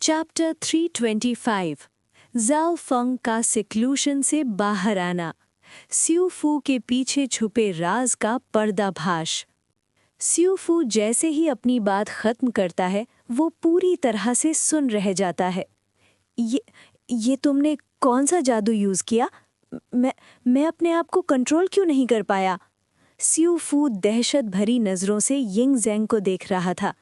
Chapter 325 Zhao फंग का सिक्लूशन से बाहर आना। स्यू फू के पीछे छुपे राज का पर्दाफाश। स्यू फू जैसे ही अपनी बात खत्म करता है वो पूरी तरह से सुन रह जाता है। ये तुमने कौन सा जादू यूज़ किया? मैं अपने आप को कंट्रोल क्यों नहीं कर पाया? स्यू फू दहशत भरी नज़रों से यिंग ज़ेंग को देख रहा था।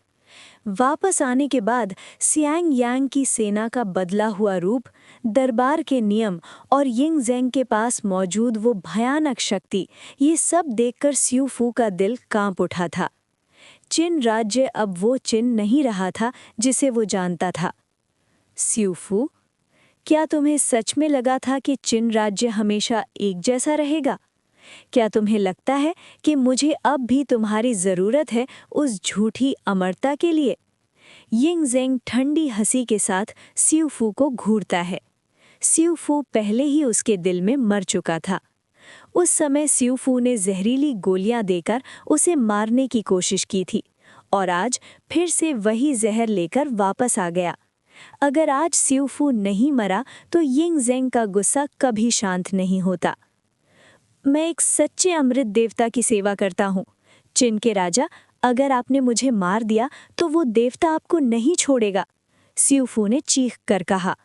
वापस आने के बाद सियांग यांग की सेना का बदला हुआ रूप, दरबार के नियम और यिंग ज़ेंग के पास मौजूद वो भयानक शक्ति, ये सब देखकर स्यू फू का दिल कांप उठा था। चिन राज्य अब वो चिन नहीं रहा था जिसे वो जानता था। स्यू फू, क्या तुम्हें सच में लगा था कि चिन राज्य हमेशा एक जैसा रहेगा? क्या तुम्हें लगता है कि मुझे अब भी तुम्हारी ज़रूरत है उस झूठी अमरता के लिए? यिंग ज़ेंग ठंडी हंसी के साथ स्यू फू को घूरता है। स्यू फू पहले ही उसके दिल में मर चुका था। उस समय स्यू फू ने जहरीली गोलियां देकर उसे मारने की कोशिश की थी और आज फिर से वही जहर लेकर वापस आ गया। अगर आज स्यू फू नहीं मरा तो यिंग ज़ेंग का गुस्सा कभी शांत नहीं होता। मैं एक सच्चे अमृत देवता की सेवा करता हूँ। चिन के राजा, अगर आपने मुझे मार दिया तो वो देवता आपको नहीं छोड़ेगा, स्यू फू ने चीख कर कहा।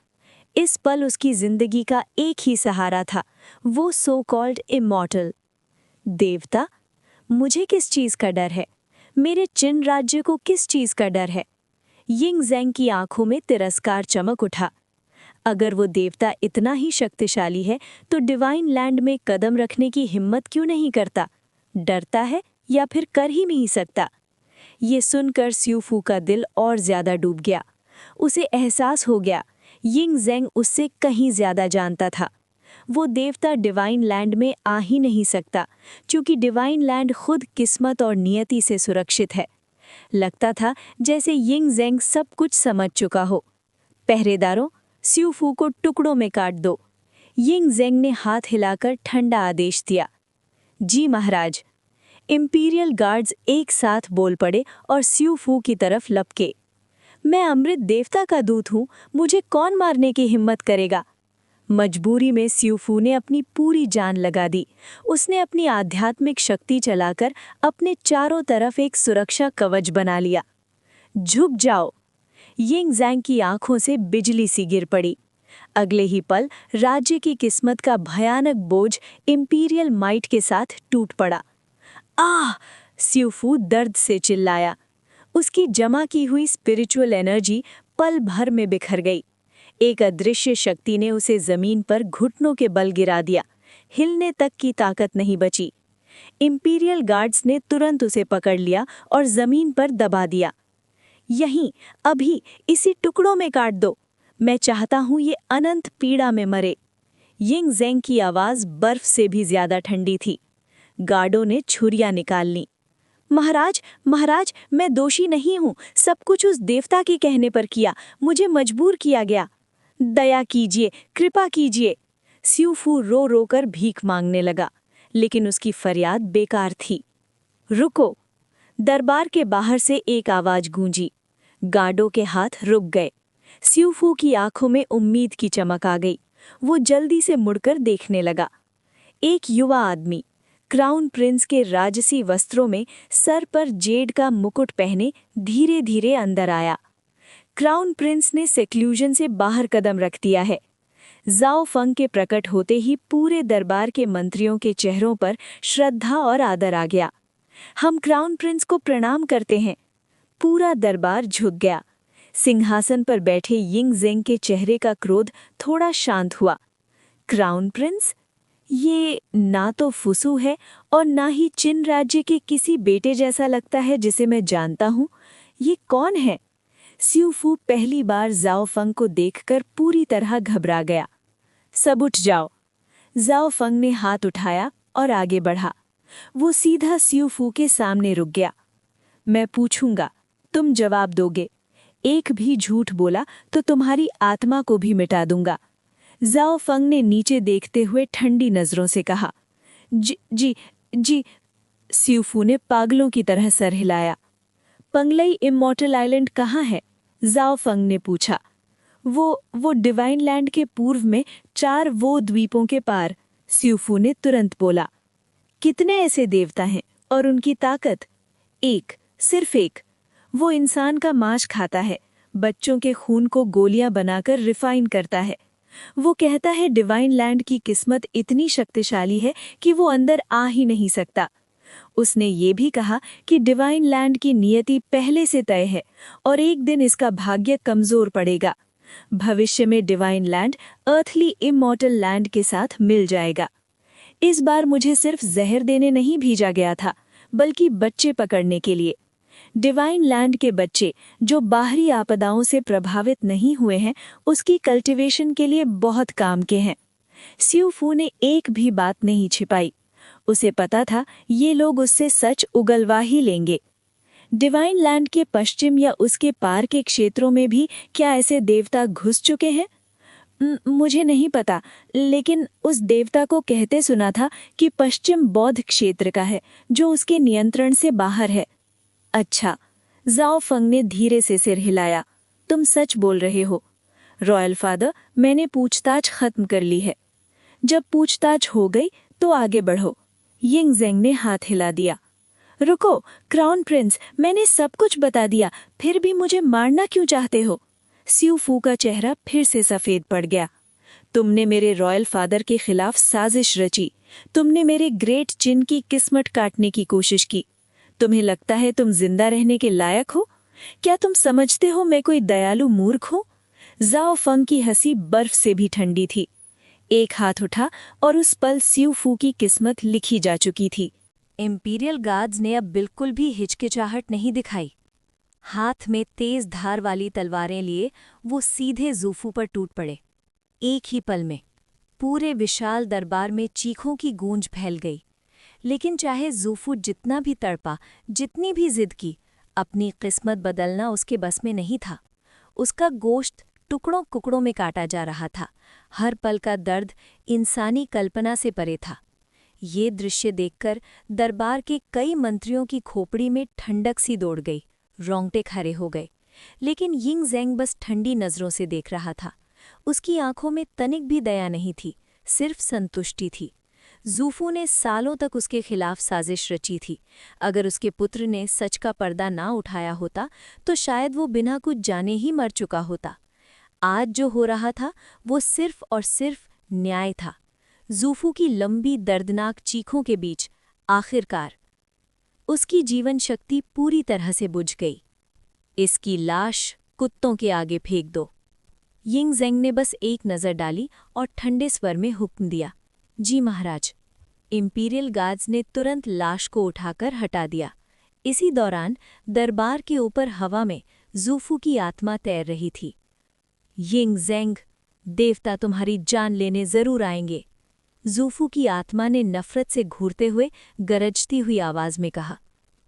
इस पल उसकी जिंदगी का एक ही सहारा था, वो सो कॉल्ड इमॉर्टल। देवता? मुझे किस चीज़ का डर है? मेरे चिन राज्य को किस चीज़ का डर है? यिंग ज़ेंग की आंखों में तिरस्कार चमक उठा। अगर वो देवता इतना ही शक्तिशाली है तो डिवाइन लैंड में कदम रखने की हिम्मत क्यों नहीं करता? डरता है या फिर कर ही नहीं सकता? ये सुनकर स्यू फू का दिल और ज्यादा डूब गया। उसे एहसास हो गया, यिंग ज़ेंग उससे कहीं ज्यादा जानता था। वो देवता डिवाइन लैंड में आ ही नहीं सकता, क्योंकि डिवाइन लैंड खुद किस्मत और नियति से सुरक्षित है। लगता था जैसे यिंग ज़ेंग सब कुछ समझ चुका हो। पहरेदारों, स्यू फू को टुकड़ों में काट दो। यिंग ज़ेंग ने हाथ हिलाकर ठंडा आदेश दिया। जी महाराज। इंपीरियल गार्ड्स एक साथ बोल पड़े और स्यू फू की तरफ लपके। मैं अमृत देवता का दूत हूँ, मुझे कौन मारने की हिम्मत करेगा? मजबूरी में स्यू फू ने अपनी पूरी जान लगा दी। उसने अपनी आध्यात्मिक शक्ति चलाकर अपने चारों तरफ एक सुरक्षा कवच बना लिया। झुक जाओ। यिंग ज़ेंग की आंखों से बिजली सी गिर पड़ी। अगले ही पल राज्य की किस्मत का भयानक बोझ इंपीरियल माइट के साथ टूट पड़ा। आह! स्यू फू दर्द से चिल्लाया। उसकी जमा की हुई स्पिरिचुअल एनर्जी पल भर में बिखर गई। एक अदृश्य शक्ति ने उसे जमीन पर घुटनों के बल गिरा दिया। हिलने तक की ताकत नहीं बची। इंपीरियल गार्ड्स ने तुरंत उसे पकड़ लिया और जमीन पर दबा दिया। यहीं, अभी, इसी टुकड़ों में काट दो। मैं चाहता हूं ये अनंत पीड़ा में मरे। यिंग ज़ेंग की आवाज बर्फ से भी ज्यादा ठंडी थी। गार्डों ने छुरियां निकाल लीं। महाराज, महाराज, मैं दोषी नहीं हूं, सब कुछ उस देवता के कहने पर किया, मुझे मजबूर किया गया। दया कीजिए, कृपा कीजिए। स्यू फू रो रो कर भीख मांगने लगा, लेकिन उसकी फरियाद बेकार थी। रुको! दरबार के बाहर से एक आवाज गूंजी। गार्डों के हाथ रुक गए। स्यू फू की आंखों में उम्मीद की चमक आ गई। वो जल्दी से मुड़कर देखने लगा। एक युवा आदमी, क्राउन प्रिंस के राजसी वस्त्रों में, सर पर जेड का मुकुट पहने, धीरे धीरे अंदर आया। क्राउन प्रिंस ने सेक्लूजन से बाहर कदम रख दिया है। ज़ाओ फंग के प्रकट होते ही पूरे दरबार के मंत्रियों के चेहरों पर श्रद्धा और आदर आ गया। हम क्राउन प्रिंस को प्रणाम करते हैं। पूरा दरबार झुक गया। सिंहासन पर बैठे यिंग ज़ेंग के चेहरे का क्रोध थोड़ा शांत हुआ। Crown Prince? ये ना तो फुसू है और ना ही चिन राज्य के किसी बेटे जैसा लगता है जिसे मैं जानता हूँ। ये कौन है? स्यू फू पहली बार ज़ाओ फंग को देखकर पूरी तरह घबरा गया। सब उठ जाओ। ज़ाओ फंग ने हाथ उठाया और आगे बढ़ा। वो सीधा स्यू फू के सामने रुक गया। मैं पूछूंगा, तुम जवाब दोगे। एक भी झूठ बोला तो तुम्हारी आत्मा को भी मिटा दूंगा। ज़ाओ फंग ने नीचे देखते हुए ठंडी नजरों से कहा। जी। स्यू फू ने पागलों की तरह सर हिलाया। पंगलई इमॉर्टल आइलैंड कहाँ है? ज़ाओ फंग ने पूछा। वो डिवाइन लैंड के पूर्व में 4 वो द्वीपों के पार, स्यूफू ने तुरंत बोला। कितने ऐसे देवता हैं और उनकी ताकत? एक, सिर्फ एक। वो इंसान का मांस खाता है, बच्चों के खून को गोलियां बनाकर रिफाइन करता है। वो कहता है डिवाइन लैंड की किस्मत इतनी शक्तिशाली है कि वो अंदर आ ही नहीं सकता। उसने ये भी कहा कि डिवाइन लैंड की नियति पहले से तय है और एक दिन इसका भाग्य कमजोर पड़ेगा। भविष्य में divine land earthly immortal land के साथ मिल जाएगा। इस बार मुझे सिर्फ जहर देने नहीं भेजा गया था, बल्कि बच्चे पकड़ने के लिए। डिवाइन लैंड के बच्चे जो बाहरी आपदाओं से प्रभावित नहीं हुए हैं, उसकी कल्टीवेशन के लिए बहुत काम के हैं। स्यूफू ने एक भी बात नहीं छिपाई। उसे पता था ये लोग उससे सच उगलवा ही लेंगे। डिवाइन लैंड के पश्चिम या उसके पार के क्षेत्रों में भी क्या ऐसे देवता घुस चुके हैं? मुझे नहीं पता, लेकिन उस देवता को कहते सुना था कि पश्चिम बौद्ध क्षेत्र का है, जो उसके नियंत्रण से बाहर है। अच्छा, जाओ फंग ने धीरे से सिर हिलाया। तुम सच बोल रहे हो रॉयल फादर, मैंने पूछताछ खत्म कर ली है। जब पूछताछ हो गई तो आगे बढ़ो। यिंग ज़ेंग ने हाथ हिला दिया। रुको क्राउन प्रिंस, मैंने सब कुछ बता दिया, फिर भी मुझे मारना क्यों चाहते हो? स्यूफू का चेहरा फिर से सफेद पड़ गया। तुमने मेरे रॉयल फादर के खिलाफ साजिश रची। तुमने मेरे ग्रेट चिन की किस्मत काटने की कोशिश की। तुम्हें लगता है तुम जिंदा रहने के लायक हो? क्या तुम समझते हो मैं कोई दयालु मूर्ख हूँ? जाओ फंग की हंसी बर्फ से भी ठंडी थी। एक हाथ उठा और उस पल स्यूफू की किस्मत लिखी जा चुकी थी। इंपीरियल गार्ड्स ने अब बिल्कुल भी हिचकिचाहट नहीं दिखाई। हाथ में तेज धार वाली तलवारें लिए वो सीधे ज़ूफू पर टूट पड़े। एक ही पल में पूरे विशाल दरबार में चीखों की गूंज फैल गई। लेकिन चाहे ज़ूफू जितना भी तड़पा, जितनी भी जिद की, अपनी किस्मत बदलना उसके बस में नहीं था। उसका गोश्त टुकड़ों कुकड़ों में काटा जा रहा था। हर पल का दर्द इंसानी कल्पना से परे था। ये दृश्य देखकर दरबार के कई मंत्रियों की खोपड़ी में ठंडक सी दौड़ गई, रोंगटे खड़े हो गए। लेकिन यिंग ज़ेंग बस ठंडी नज़रों से देख रहा था। उसकी आंखों में तनिक भी दया नहीं थी, सिर्फ संतुष्टि थी। ज़ूफू ने सालों तक उसके खिलाफ साजिश रची थी। अगर उसके पुत्र ने सच का पर्दा ना उठाया होता तो शायद वो बिना कुछ जाने ही मर चुका होता। आज जो हो रहा था वो सिर्फ और सिर्फ न्याय था। ज़ूफू की लंबी दर्दनाक चीखों के बीच आखिरकार उसकी जीवन शक्ति पूरी तरह से बुझ गई। इसकी लाश कुत्तों के आगे फेंक दो। यिंग ज़ेंग ने बस एक नज़र डाली और ठंडे स्वर में हुक्म दिया, जी महाराज। इंपीरियल गार्ड्स ने तुरंत लाश को उठाकर हटा दिया। इसी दौरान दरबार के ऊपर हवा में ज़ूफू की आत्मा तैर रही थी। यिंग ज़ेंग, देवता तुम्हारी जान लेने जरूर आएंगे। ज़ूफू की आत्मा ने नफरत से घूरते हुए गरजती हुई आवाज में कहा।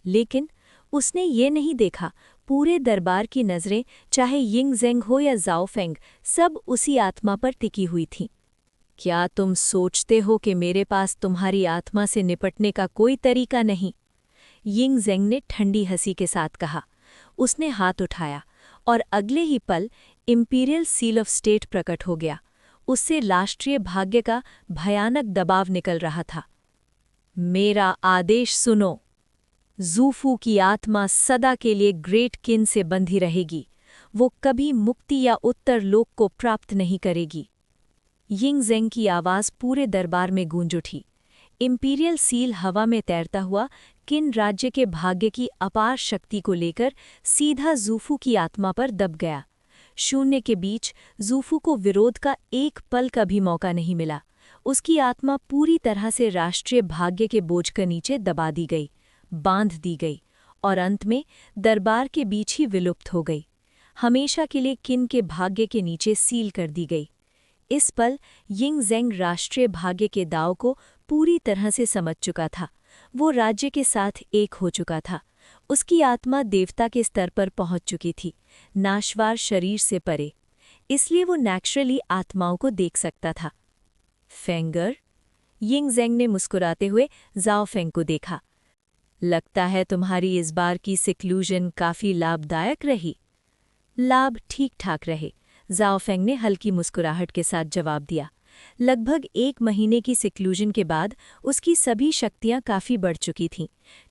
लेकिन उसने ये नहीं देखा, पूरे दरबार की नज़रें, चाहे यिंग ज़ेंग हो या ज़ाओ फेंग, सब उसी आत्मा पर टिकी हुई थीं। क्या तुम सोचते हो कि मेरे पास तुम्हारी आत्मा से निपटने का कोई तरीका नहीं? यिंग ज़ेंग ने ठंडी हंसी के साथ कहा। उसने हाथ उठाया और अगले ही पल इंपीरियल सील ऑफ स्टेट प्रकट हो गया। उससे राष्ट्रीय भाग्य का भयानक दबाव निकल रहा था। मेरा आदेश सुनो। ज़ूफू की आत्मा सदा के लिए ग्रेट किन से बंधी रहेगी। वो कभी मुक्ति या उत्तर लोक को प्राप्त नहीं करेगी। यिंग ज़ेंग की आवाज़ पूरे दरबार में गूंज उठी। इंपीरियल सील हवा में तैरता हुआ किन राज्य के भाग्य की अपार शक्ति को लेकर सीधा ज़ूफू की आत्मा पर दब गया। शून्य के बीच ज़ूफू को विरोध का एक पल का भी मौका नहीं मिला। उसकी आत्मा पूरी तरह से राष्ट्रीय भाग्य के बोझ के नीचे दबा दी गई, बांध दी गई और अंत में दरबार के बीच ही विलुप्त हो गई। हमेशा के लिए किन के भाग्य के नीचे सील कर दी गई। इस पल यिंग ज़ेंग राष्ट्रीय भाग्य के दाव को पूरी तरह से समझ चुका था। वो राज्य के साथ एक हो चुका था। उसकी आत्मा देवता के स्तर पर पहुंच चुकी थी, नाशवार शरीर से परे। इसलिए वो नेचुरली आत्माओं को देख सकता था। फेंगर, यिंग ज़ेंग ने मुस्कुराते हुए ज़ाओ फेंग को देखा। लगता है तुम्हारी इस बार की सिक्लूजन काफ़ी लाभदायक रही। लाभ ठीक ठाक रहे। ज़ाओ फेंग ने हल्की मुस्कुराहट के साथ जवाब दिया। लगभग 1 महीने की सिक्लूजन के बाद उसकी सभी शक्तियां काफ़ी बढ़ चुकी थीं।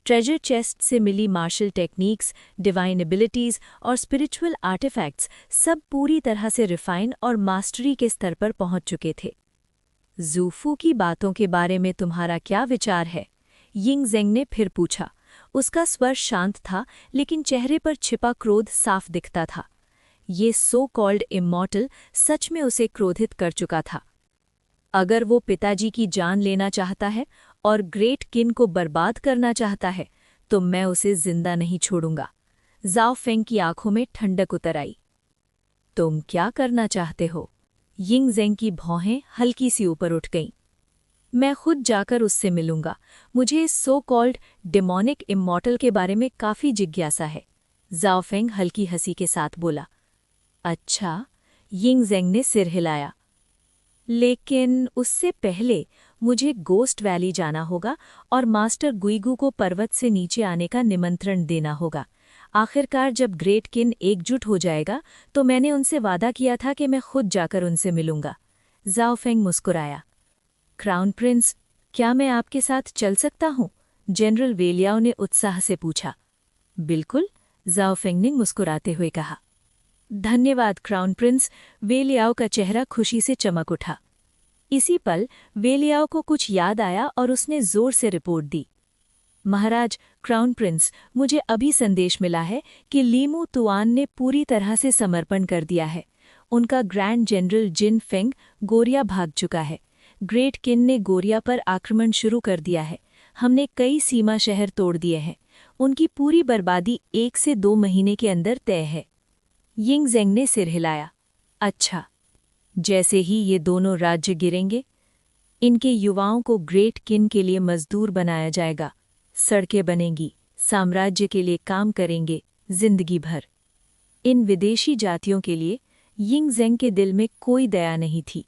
ट्रेजर चेस्ट से मिली मार्शल टेक्निक्स, डिवाइन एबिलिटीज़ और स्पिरिचुअल आर्टिफैक्ट्स सब पूरी तरह से रिफाइन और मास्टरी के स्तर पर पहुंच चुके थे। ज़ूफू की बातों के बारे में तुम्हारा क्या विचार है? यिंग ज़ेंग ने फिर पूछा। उसका स्वर शांत था, लेकिन चेहरे पर छिपा क्रोध साफ दिखता था। ये सो कॉल्ड इमॉर्टल सच में उसे क्रोधित कर चुका था। अगर वो पिताजी की जान लेना चाहता है और ग्रेट किन को बर्बाद करना चाहता है, तो मैं उसे जिंदा नहीं छोड़ूंगा। ज़ाओ फेंग की आंखों में ठंडक उतर आई। तुम क्या करना चाहते हो? यिंग ज़ेंग की भौहें हल्की सी ऊपर उठ गईं। मैं खुद जाकर उससे मिलूंगा। मुझे इस सो कॉल्ड डेमोनिक इमॉर्टल के बारे में काफ़ी जिज्ञासा है। ज़ाओ फेंग हल्की हंसी के साथ बोला। अच्छा, यिंग ज़ेंग ने सिर हिलाया। लेकिन उससे पहले मुझे गोस्ट वैली जाना होगा और मास्टर गुइगू को पर्वत से नीचे आने का निमंत्रण देना होगा। आखिरकार जब ग्रेट किन एकजुट हो जाएगा तो मैंने उनसे वादा किया था कि मैं खुद जाकर उनसे मिलूंगा। ज़ाओ फेंग मुस्कुराया। क्राउन प्रिंस, क्या मैं आपके साथ चल सकता हूँ? जनरल वेलियाओ ने उत्साह से पूछा। बिल्कुल, ज़ाओ फेंग ने मुस्कुराते हुए कहा। धन्यवाद क्राउन प्रिंस। वेलियाओ का चेहरा खुशी से चमक उठा। इसी पल वेलियाओ को कुछ याद आया और उसने जोर से रिपोर्ट दी। महाराज, क्राउन प्रिंस, मुझे अभी संदेश मिला है कि लीमू तुआन ने पूरी तरह से समर्पण कर दिया है। उनका ग्रैंड जनरल जिन फेंग गोरिया भाग चुका है। ग्रेट किन ने गोरिया पर आक्रमण शुरू कर दिया है। हमने कई सीमा शहर तोड़ दिए हैं। उनकी पूरी बर्बादी 1 से 2 महीने के अंदर तय है। यिंग ज़ेंग ने सिर हिलाया। अच्छा, जैसे ही ये दोनों राज्य गिरेंगे, इनके युवाओं को ग्रेट किन के लिए मजदूर बनाया जाएगा। सड़कें बनेंगी, साम्राज्य के लिए काम करेंगे जिंदगी भर। इन विदेशी जातियों के लिए यिंग ज़ेंग के दिल में कोई दया नहीं थी।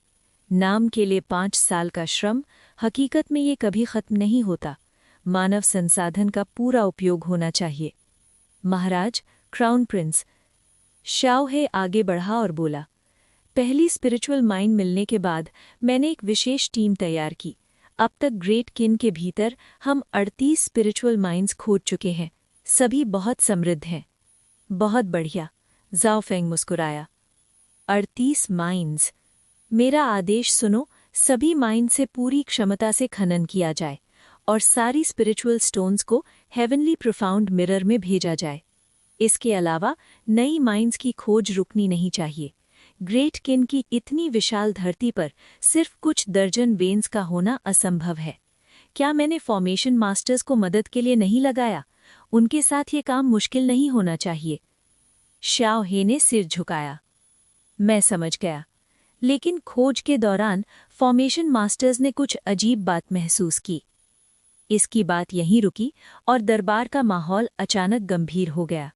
नाम के लिए 5 साल का श्रम, हकीकत में ये कभी खत्म नहीं होता। मानव संसाधन का पूरा उपयोग होना चाहिए। महाराज, क्राउन प्रिंस, शाओहे आगे बढ़ा और बोला। पहली स्पिरिचुअल माइंड मिलने के बाद मैंने एक विशेष टीम तैयार की। अब तक ग्रेट किन के भीतर हम 38 स्पिरिचुअल माइंड्स खोज चुके हैं। सभी बहुत समृद्ध हैं। बहुत बढ़िया, ज़ाओ फेंग मुस्कुराया। 38 माइंड्स। मेरा आदेश सुनो, सभी माइंड से पूरी क्षमता से खनन किया जाए और सारी स्पिरिचुअल स्टोन्स को हेवनली प्रोफाउंड मिरर में भेजा जाए। इसके अलावा नई माइंड्स की खोज रुकनी नहीं चाहिए। ग्रेट किन की इतनी विशाल धरती पर सिर्फ कुछ दर्जन वेन्स का होना असंभव है। क्या मैंने फॉर्मेशन मास्टर्स को मदद के लिए नहीं लगाया? उनके साथ ये काम मुश्किल नहीं होना चाहिए। शाओ हे ने सिर झुकाया। मैं समझ गया, लेकिन खोज के दौरान फॉर्मेशन मास्टर्स ने कुछ अजीब बात महसूस की। इसकी बात यहीं रुकी और दरबार का माहौल अचानक गंभीर हो गया।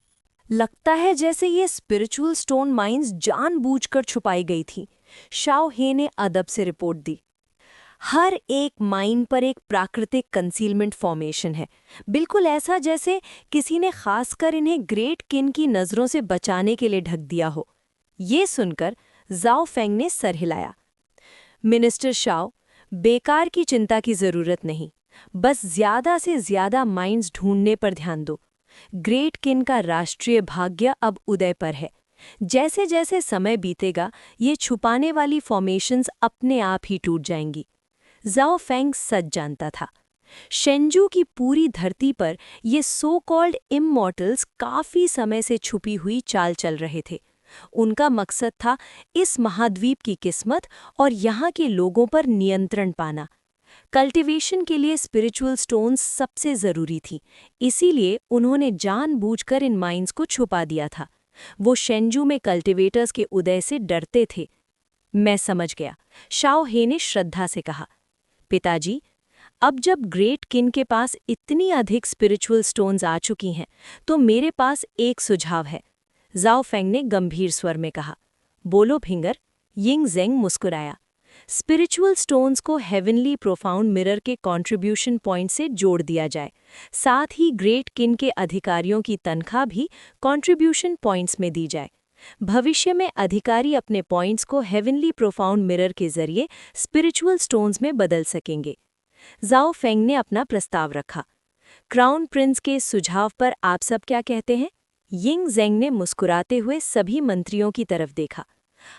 लगता है जैसे ये स्पिरिचुअल स्टोन माइंस जानबूझकर छुपाई गई थी, शाओ हे ने अदब से रिपोर्ट दी। हर एक माइन पर एक प्राकृतिक कंसीलमेंट फॉर्मेशन है, बिल्कुल ऐसा जैसे किसी ने खासकर इन्हें ग्रेट किन की नज़रों से बचाने के लिए ढक दिया हो। ये सुनकर ज़ाओ फेंग ने सर हिलाया। मिनिस्टर शाओ, बेकार की चिंता की ज़रूरत नहीं, बस ज़्यादा से ज़्यादा माइंस ढूंढने पर ध्यान दो। ग्रेट किन का राष्ट्रीय भाग्य अब उदय पर है। जैसे जैसे समय बीतेगा, ये छुपाने वाली फॉर्मेशंस अपने आप ही टूट जाएंगी। ज़ाओ फेंग सच जानता था। शेंजू की पूरी धरती पर ये सो कॉल्ड इमॉर्टल्स काफ़ी समय से छुपी हुई चाल चल रहे थे। उनका मकसद था इस महाद्वीप की किस्मत और यहाँ के लोगों पर नियंत्रण पाना। कल्टीवेशन के लिए स्पिरिचुअल स्टोन्स सबसे ज़रूरी थी, इसीलिए उन्होंने जानबूझकर इन माइंस को छुपा दिया था। वो शेंजू में कल्टीवेटर्स के उदय से डरते थे। मैं समझ गया, शाओ हे ने श्रद्धा से कहा। पिताजी, अब जब ग्रेट किन के पास इतनी अधिक स्पिरिचुअल स्टोन्स आ चुकी हैं, तो मेरे पास एक सुझाव है। ज़ाओ फेंग ने गंभीर स्वर में कहा। बोलो फिंगर। यिंग ज़ेंग मुस्कुराया। स्पिरिचुअल स्टोन्स को हेवनली प्रोफाउंड मिरर के कंट्रीब्यूशन पॉइंट से जोड़ दिया जाए। साथ ही ग्रेट किन के अधिकारियों की तनख्वाह भी कंट्रीब्यूशन पॉइंट्स में दी जाए। भविष्य में अधिकारी अपने पॉइंट्स को हेवनली प्रोफाउंड मिरर के जरिए स्पिरिचुअल स्टोन्स में बदल सकेंगे। जाओ फेंग ने अपना प्रस्ताव रखा। क्राउन प्रिंस के इस सुझाव पर आप सब क्या कहते हैं? यिंग ज़ेंग ने मुस्कुराते हुए सभी मंत्रियों की तरफ देखा।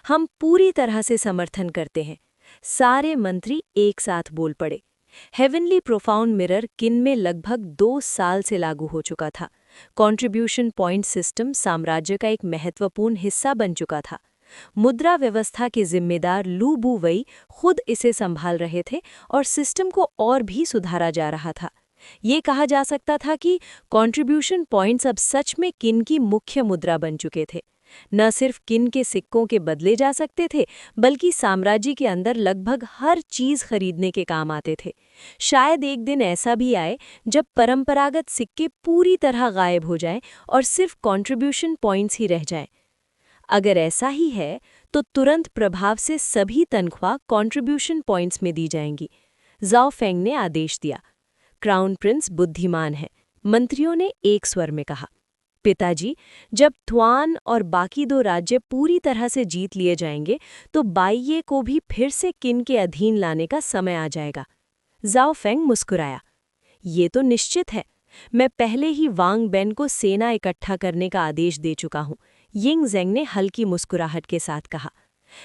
हम पूरी तरह से समर्थन करते हैं। सारे मंत्री एक साथ बोल पड़े। हेवनली प्रोफाउंड मिरर किन में लगभग 2 साल से लागू हो चुका था। कंट्रीब्यूशन पॉइंट सिस्टम साम्राज्य का एक महत्वपूर्ण हिस्सा बन चुका था। मुद्रा व्यवस्था के जिम्मेदार लू बू वई खुद इसे संभाल रहे थे और सिस्टम को और भी सुधारा जा रहा था। ये कहा जा सकता था कि कंट्रीब्यूशन पॉइंट्स अब सच में किन की मुख्य मुद्रा बन चुके थे। न सिर्फ किन के सिक्कों के बदले जा सकते थे, बल्कि साम्राज्य के अंदर लगभग हर चीज खरीदने के काम आते थे। शायद एक दिन ऐसा भी आए जब परंपरागत सिक्के पूरी तरह गायब हो जाएं और सिर्फ कंट्रीब्यूशन पॉइंट्स ही रह जाएं। अगर ऐसा ही है तो तुरंत प्रभाव से सभी तनख्वाह कंट्रीब्यूशन पॉइंट्स में दी जाएंगी। जाओ फेंग ने आदेश दिया। क्राउन प्रिंस बुद्धिमान है, मंत्रियों ने एक स्वर में कहा। पिताजी, जब थ्वान और बाकी 2 राज्य पूरी तरह से जीत लिए जाएंगे तो बाइये को भी फिर से किन के अधीन लाने का समय आ जाएगा। जाओ फेंग मुस्कुराया। ये तो निश्चित है। मैं पहले ही वांग बेन को सेना इकट्ठा करने का आदेश दे चुका हूँ, यिंग ज़ेंग ने हल्की मुस्कुराहट के साथ कहा।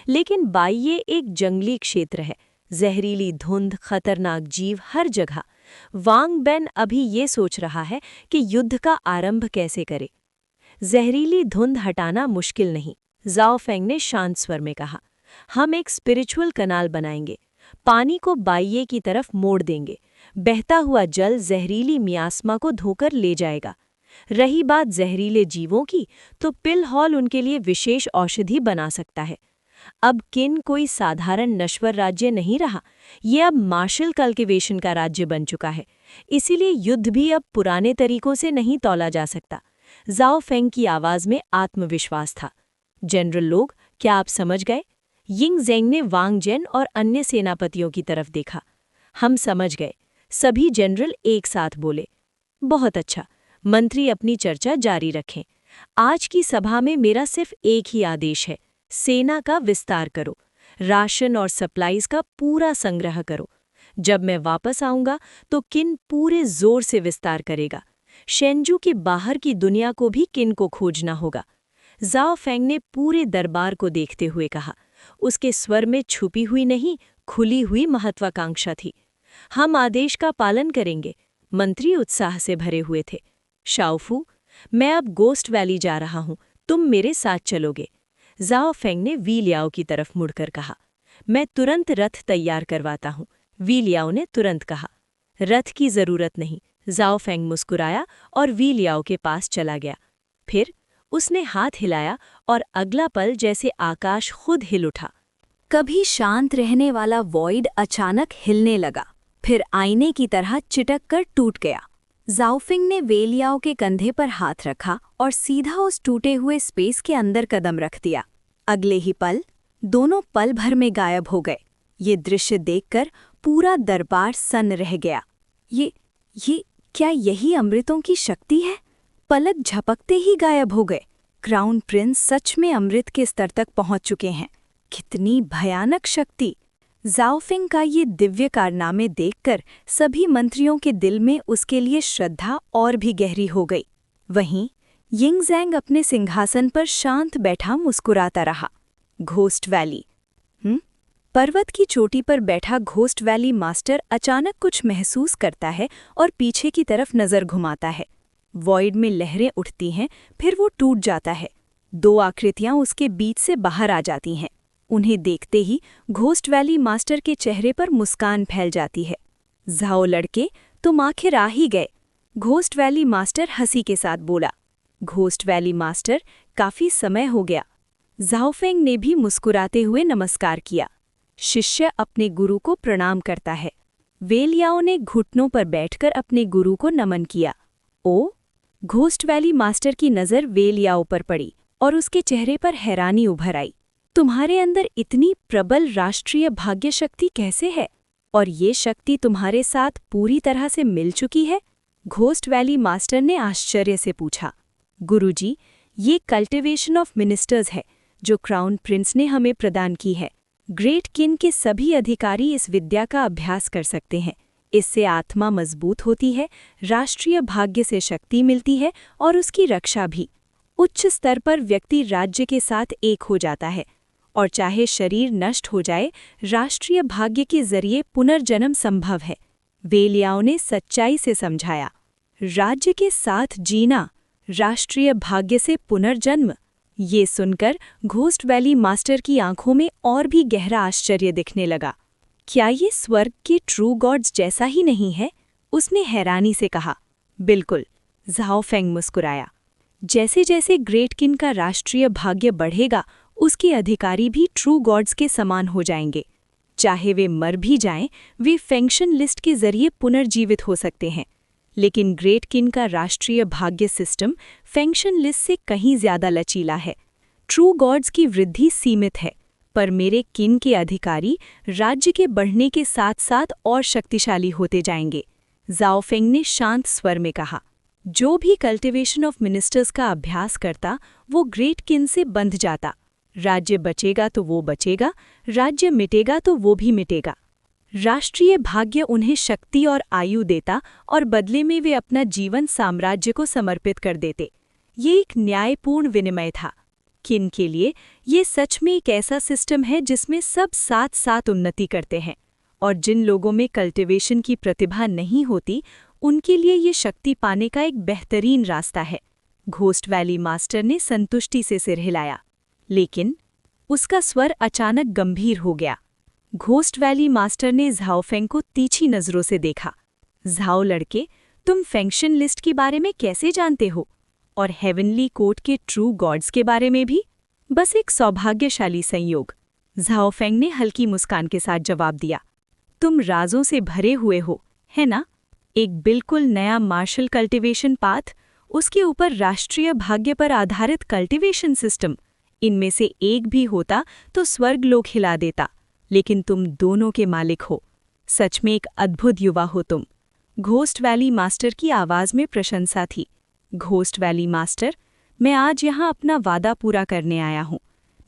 लेकिन बाइये एक जंगली क्षेत्र है, जहरीली धुंध, खतरनाक जीव हर जगह। वांग बेन अभी ये सोच रहा है कि युद्ध का आरंभ कैसे करे। जहरीली धुंध हटाना मुश्किल नहीं, जाओ फेंग ने शांत स्वर में कहा। हम एक स्पिरिचुअल कनाल बनाएंगे, पानी को बाइये की तरफ मोड़ देंगे। बहता हुआ जल जहरीली मियास्मा को धोकर ले जाएगा। रही बात जहरीले जीवों की, तो पिल हॉल उनके लिए विशेष औषधि बना सकता है। अब किन कोई साधारण नश्वर राज्य नहीं रहा, ये अब मार्शल कल्टिवेशन का राज्य बन चुका है। इसीलिए युद्ध भी अब पुराने तरीकों से नहीं तौला जा सकता। जाओ फेंग की आवाज में आत्मविश्वास था। जनरल लोग, क्या आप समझ गए? यिंग ज़ेंग ने वांग जेन और अन्य सेनापतियों की तरफ देखा। हम समझ गए, सभी जनरल एक साथ बोले। बहुत अच्छा, मंत्री अपनी चर्चा जारी रखें। आज की सभा में मेरा सिर्फ एक ही आदेश है, सेना का विस्तार करो, राशन और सप्लाईज का पूरा संग्रह करो। जब मैं वापस आऊंगा तो किन पूरे जोर से विस्तार करेगा। शेंजू के बाहर की दुनिया को भी किन को खोजना होगा। जाओ फेंग ने पूरे दरबार को देखते हुए कहा। उसके स्वर में छुपी हुई नहीं, खुली हुई महत्वाकांक्षा थी। हम आदेश का पालन करेंगे। मंत्री उत्साह से भरे हुए थे। शाओफू, मैं अब गोस्ट वैली जा रहा हूं, तुम मेरे साथ चलोगे। जाओ फेंग ने वी लियाओ की तरफ मुड़कर कहा। मैं तुरंत रथ तैयार करवाता हूं, वी लियाओ ने तुरंत कहा। रथ की जरूरत नहीं, जाओ फेंग मुस्कुराया और वी लियाओ के पास चला गया। फिर उसने हाथ हिलाया और अगला पल जैसे आकाश खुद हिल उठा। कभी शांत रहने वाला वॉइड अचानक हिलने लगा, फिर आईने की तरह चिटक कर टूट गया। जाओफिंग ने वेलियाओ के कंधे पर हाथ रखा और सीधा उस टूटे हुए स्पेस के अंदर कदम रख दिया। अगले ही पल दोनों पल भर में गायब हो गए। ये दृश्य देखकर पूरा दरबार सन्न रह गया। ये क्या यही अमृतों की शक्ति है? पलक झपकते ही गायब हो गए। क्राउन प्रिंस सच में अमृत के स्तर तक पहुंच चुके हैं। कितनी भयानक शक्ति! जाओफिंग का ये दिव्य कारनामे देखकर सभी मंत्रियों के दिल में उसके लिए श्रद्धा और भी गहरी हो गई। वहीं यिंग ज़ेंग अपने सिंहासन पर शांत बैठा मुस्कुराता रहा। Ghost valley. पर्वत की चोटी पर बैठा घोस्ट वैली मास्टर अचानक कुछ महसूस करता है और पीछे की तरफ नजर घुमाता है। वॉइड में लहरें उठती हैं, फिर वो टूट जाता है। 2 आकृतियां उसके बीच से बाहर आ जाती हैं। उन्हें देखते ही घोस्ट वैली मास्टर के चेहरे पर मुस्कान फैल जाती है। जाओ लड़के, तुम आखिर आ ही गए। घोस्ट वैली मास्टर हंसी के साथ बोला। घोस्ट वैली मास्टर, काफी समय हो गया। जाओफेंग ने भी मुस्कुराते हुए नमस्कार किया। शिष्य अपने गुरु को प्रणाम करता है। वेलियाओ ने घुटनों पर बैठकर अपने गुरु को नमन किया। ओ! घोस्ट वैली मास्टर की नज़र वेलियाओ पर पड़ी और उसके चेहरे पर हैरानी उभर आई। तुम्हारे अंदर इतनी प्रबल राष्ट्रीय भाग्य शक्ति कैसे है? और ये शक्ति तुम्हारे साथ पूरी तरह से मिल चुकी है? घोस्ट वैली मास्टर ने आश्चर्य से पूछा। गुरुजी, ये कल्टिवेशन ऑफ मिनिस्टर्स है जो क्राउन प्रिंस ने हमें प्रदान की है। ग्रेट किन के सभी अधिकारी इस विद्या का अभ्यास कर सकते हैं। इससे आत्मा मजबूत होती है, राष्ट्रीय भाग्य से शक्ति मिलती है और उसकी रक्षा भी। उच्च स्तर पर व्यक्ति राज्य के साथ एक हो जाता है और चाहे शरीर नष्ट हो जाए, राष्ट्रीय भाग्य के जरिए पुनर्जन्म संभव है। वेलियाओं ने सच्चाई से समझाया। राज्य के साथ जीना, राष्ट्रीय भाग्य से पुनर्जन्म। ये सुनकर घोस्ट वैली मास्टर की आंखों में और भी गहरा आश्चर्य दिखने लगा। क्या ये स्वर्ग के ट्रू गॉड्स जैसा ही नहीं है? उसने हैरानी से कहा। बिल्कुल, झाओ फेंग मुस्कुराया। जैसे जैसे ग्रेट किन का राष्ट्रीय भाग्य बढ़ेगा, उसके अधिकारी भी ट्रू गॉड्स के समान हो जाएंगे। चाहे वे मर भी जाएं, वे फेंक्शन लिस्ट के जरिए पुनर्जीवित हो सकते हैं। लेकिन ग्रेट किन का राष्ट्रीय भाग्य सिस्टम फेंक्शन लिस्ट से कहीं ज्यादा लचीला है। ट्रू गॉड्स की वृद्धि सीमित है, पर मेरे किन के अधिकारी राज्य के बढ़ने के साथ साथ और शक्तिशाली होते जाएंगे। झाओ फेंग ने शांत स्वर में कहा। जो भी कल्टिवेशन ऑफ मिनिस्टर्स का अभ्यास करता, वो ग्रेट किन से बंध जाता। राज्य बचेगा तो वो बचेगा, राज्य मिटेगा तो वो भी मिटेगा। राष्ट्रीय भाग्य उन्हें शक्ति और आयु देता और बदले में वे अपना जीवन साम्राज्य को समर्पित कर देते। ये एक न्यायपूर्ण विनिमय था। किन के लिए ये सच में एक ऐसा सिस्टम है जिसमें सब साथ साथ उन्नति करते हैं, और जिन लोगों में कल्टिवेशन की प्रतिभा नहीं होती, उनके लिए ये शक्ति पाने का एक बेहतरीन रास्ता है। घोस्ट वैली मास्टर ने संतुष्टि से सिर हिलाया, लेकिन उसका स्वर अचानक गंभीर हो गया। घोस्ट वैली मास्टर ने झाओ फेंग को तीखी नजरों से देखा। झाओ लड़के, तुम फेंक्शन लिस्ट के बारे में कैसे जानते हो? और हेवनली कोर्ट के ट्रू गॉड्स के बारे में भी? बस एक सौभाग्यशाली संयोग, झाओ फेंग ने हल्की मुस्कान के साथ जवाब दिया। तुम राजों से भरे हुए हो, है ना? एक बिल्कुल नया मार्शल कल्टिवेशन पाथ, उसके ऊपर राष्ट्रीय भाग्य पर आधारित कल्टिवेशन सिस्टम। इनमें से एक भी होता तो स्वर्ग लोक हिला देता, लेकिन तुम दोनों के मालिक हो। सच में एक अद्भुत युवा हो तुम। घोस्ट वैली मास्टर की आवाज में प्रशंसा थी। घोस्ट वैली मास्टर, मैं आज यहाँ अपना वादा पूरा करने आया हूँ।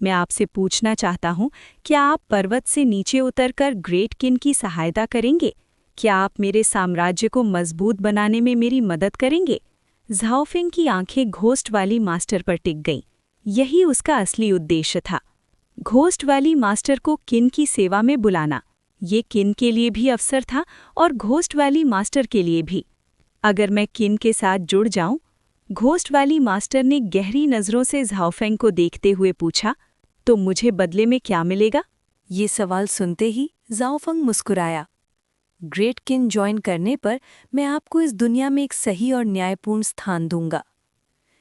मैं आपसे पूछना चाहता हूँ, क्या आप पर्वत से नीचे उतरकर ग्रेट किन की सहायता करेंगे? क्या आप मेरे साम्राज्य को मजबूत बनाने में मेरी मदद करेंगे? झाओ फेंग की आंखें घोस्ट वैली मास्टर पर टिक गईं। यही उसका असली उद्देश्य था। घोस्ट वैली मास्टर को किन की सेवा में बुलाना, ये किन के लिए भी अवसर था और घोस्ट वैली मास्टर के लिए भी। अगर मैं किन के साथ जुड़ जाऊं? घोस्ट वैली मास्टर ने गहरी नजरों से झाओ फेंग को देखते हुए पूछा, तो मुझे बदले में क्या मिलेगा? ये सवाल सुनते ही झाओ फेंग मुस्कुराया। ग्रेट किन ज्वाइन करने पर मैं आपको इस दुनिया में एक सही और न्यायपूर्ण स्थान दूंगा।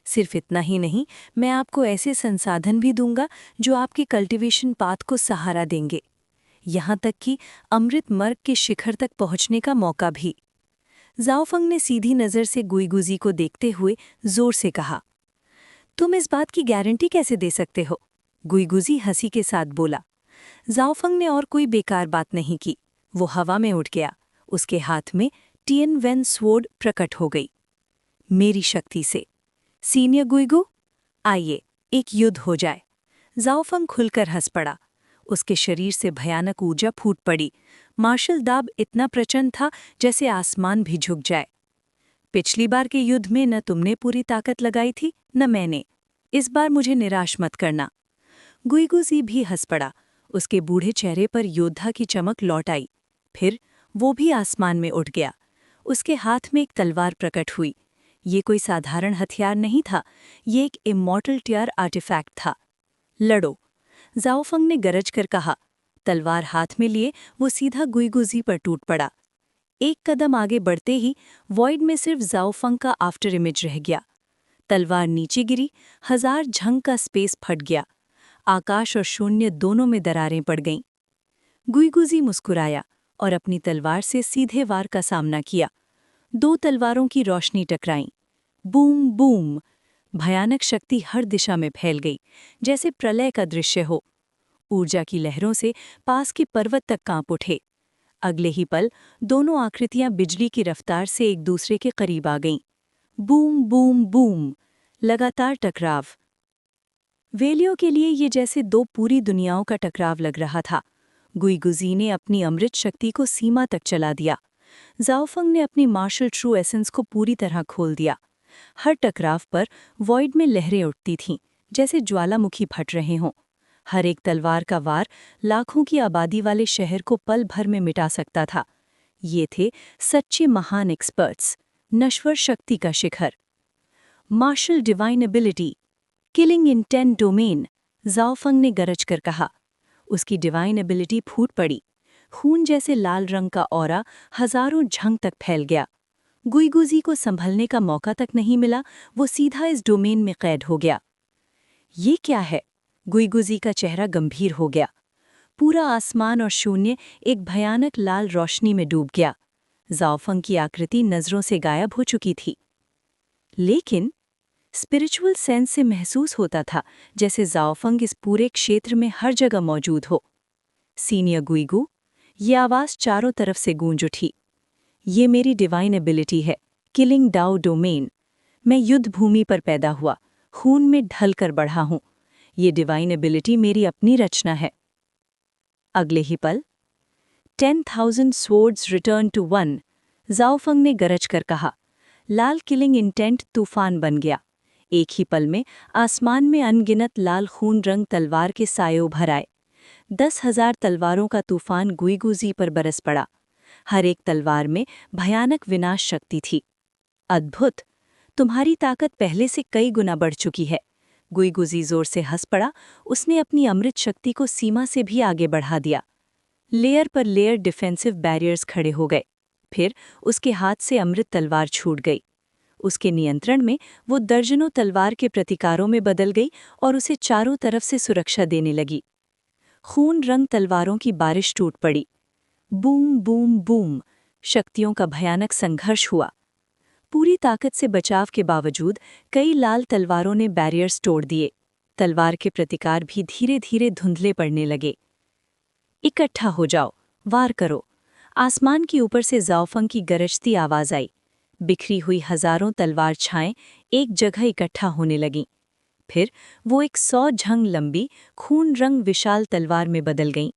सिर्फ इतना ही नहीं, मैं आपको ऐसे संसाधन भी दूंगा जो आपके कल्टिवेशन पाथ को सहारा देंगे, यहाँ तक कि अमृत मार्ग के शिखर तक पहुंचने का मौका भी। झाओ फेंग ने सीधी नज़र से गुईगुजी को देखते हुए जोर से कहा, तुम इस बात की गारंटी कैसे दे सकते हो? गुईगुजी हंसी के साथ बोला। झाओ फेंग ने और कोई बेकार बात नहीं की। वो हवा में उठ गया। उसके हाथ में टियन वेन स्वॉर्ड प्रकट हो गई। मेरी शक्ति से, सीनियर गुईगु, आइए एक युद्ध हो जाए। झाओ फेंग खुलकर हंस पड़ा। उसके शरीर से भयानक ऊर्जा फूट पड़ी। मार्शल दाब इतना प्रचंड था जैसे आसमान भी झुक जाए। पिछली बार के युद्ध में न तुमने पूरी ताकत लगाई थी न मैंने। इस बार मुझे निराश मत करना। गुईगुजी भी हंस पड़ा। उसके बूढ़े चेहरे पर योद्धा की चमक लौट आई। फिर वो भी आसमान में उठ गया। उसके हाथ में एक तलवार प्रकट हुई। ये कोई साधारण हथियार नहीं था, ये एक इमॉर्टल टियर आर्टिफैक्ट था। लड़ो, झाओ फेंग ने गरज कर कहा। तलवार हाथ में लिए वो सीधा गुईगुजी पर टूट पड़ा। एक कदम आगे बढ़ते ही वॉइड में सिर्फ झाओ फेंग का आफ्टर इमेज रह गया। तलवार नीचे गिरी, 1000 झंग का स्पेस फट गया। आकाश और शून्य दोनों में दरारें पड़ गईं। गुईगुजी मुस्कुराया और अपनी तलवार से सीधे वार का सामना किया। 2 तलवारों की रोशनी टकराई। बूम बूम, भयानक शक्ति हर दिशा में फैल गई, जैसे प्रलय का दृश्य हो। ऊर्जा की लहरों से पास के पर्वत तक कांप उठे। अगले ही पल दोनों आकृतियां बिजली की रफ्तार से एक दूसरे के करीब आ गईं। बूम बूम बूम, लगातार टकराव। वेलियो के लिए ये जैसे दो पूरी दुनियाओं का टकराव लग रहा था। गुइगुजी ने अपनी अमृत शक्ति को सीमा तक चला दिया। जाओफंग ने अपनी मार्शल ट्रू एसेंस को पूरी तरह खोल दिया। हर टकराव पर वॉइड में लहरें उठती थीं, जैसे ज्वालामुखी फट रहे हों। हर एक तलवार का वार लाखों की आबादी वाले शहर को पल भर में मिटा सकता था। ये थे सच्चे महान एक्सपर्ट्स, नश्वर शक्ति का शिखर। Martial divine ability, killing in 10 domain, जाओफंग ने गरज कर कहा। उसकी डिवाइन एबिलिटी फूट पड़ी। खून जैसे लाल रंग का ऑरा हजारों झंग तक फैल गया। गुइगुजी को संभलने का मौका तक नहीं मिला, वो सीधा इस डोमेन में कैद हो गया। ये क्या है? गुइगुजी का चेहरा गंभीर हो गया। पूरा आसमान और शून्य एक भयानक लाल रोशनी में डूब गया। जाओफंग की आकृति नजरों से गायब हो चुकी थी। लेकिन स्पिरिचुअल सेंस से महसूस होता था जैसे जाओफंग इस पूरे क्षेत्र में हर जगह मौजूद हो। सीनियर गुइगु, ये आवाज़ चारों तरफ से गूंज उठी। ये मेरी डिवाइन एबिलिटी है, किलिंग डाओ डोमेन। मैं युद्ध भूमि पर पैदा हुआ, खून में ढल कर बढ़ा हूं। ये डिवाइन एबिलिटी मेरी अपनी रचना है। अगले ही पल 10,000 स्वर्ड्स रिटर्न टू वन, जाओफंग ने गरज कर कहा। लाल किलिंग इंटेंट तूफान बन गया। एक ही पल में आसमान में अनगिनत लाल खून रंग तलवार के साये उभर आए। 10,000 तलवारों का तूफान गुइगुजी पर बरस पड़ा। हर एक तलवार में भयानक विनाश शक्ति थी। अद्भुत! तुम्हारी ताकत पहले से कई गुना बढ़ चुकी है। गुइगुजी जोर से हंस पड़ा। उसने अपनी अमृत शक्ति को सीमा से भी आगे बढ़ा दिया। लेयर पर लेयर डिफेंसिव बैरियर्स खड़े हो गए। फिर उसके हाथ से अमृत तलवार छूट गई। उसके नियंत्रण में वो दर्जनों तलवार के प्रतिकारों में बदल गई और उसे चारों तरफ से सुरक्षा देने लगी। खून रंग तलवारों की बारिश टूट पड़ी। बूम बूम बूम, शक्तियों का भयानक संघर्ष हुआ। पूरी ताकत से बचाव के बावजूद कई लाल तलवारों ने बैरियर्स तोड़ दिए। तलवार के प्रतिकार भी धीरे धीरे धुंधले पड़ने लगे। इकट्ठा हो जाओ, वार करो। आसमान के ऊपर से जाओफंग की गरजती आवाज आई। बिखरी हुई हजारों तलवार छाएं एक जगह इकट्ठा होने लगीं। फिर वो एक 100 झंग लंबी खून रंग विशाल तलवार में बदल गईं।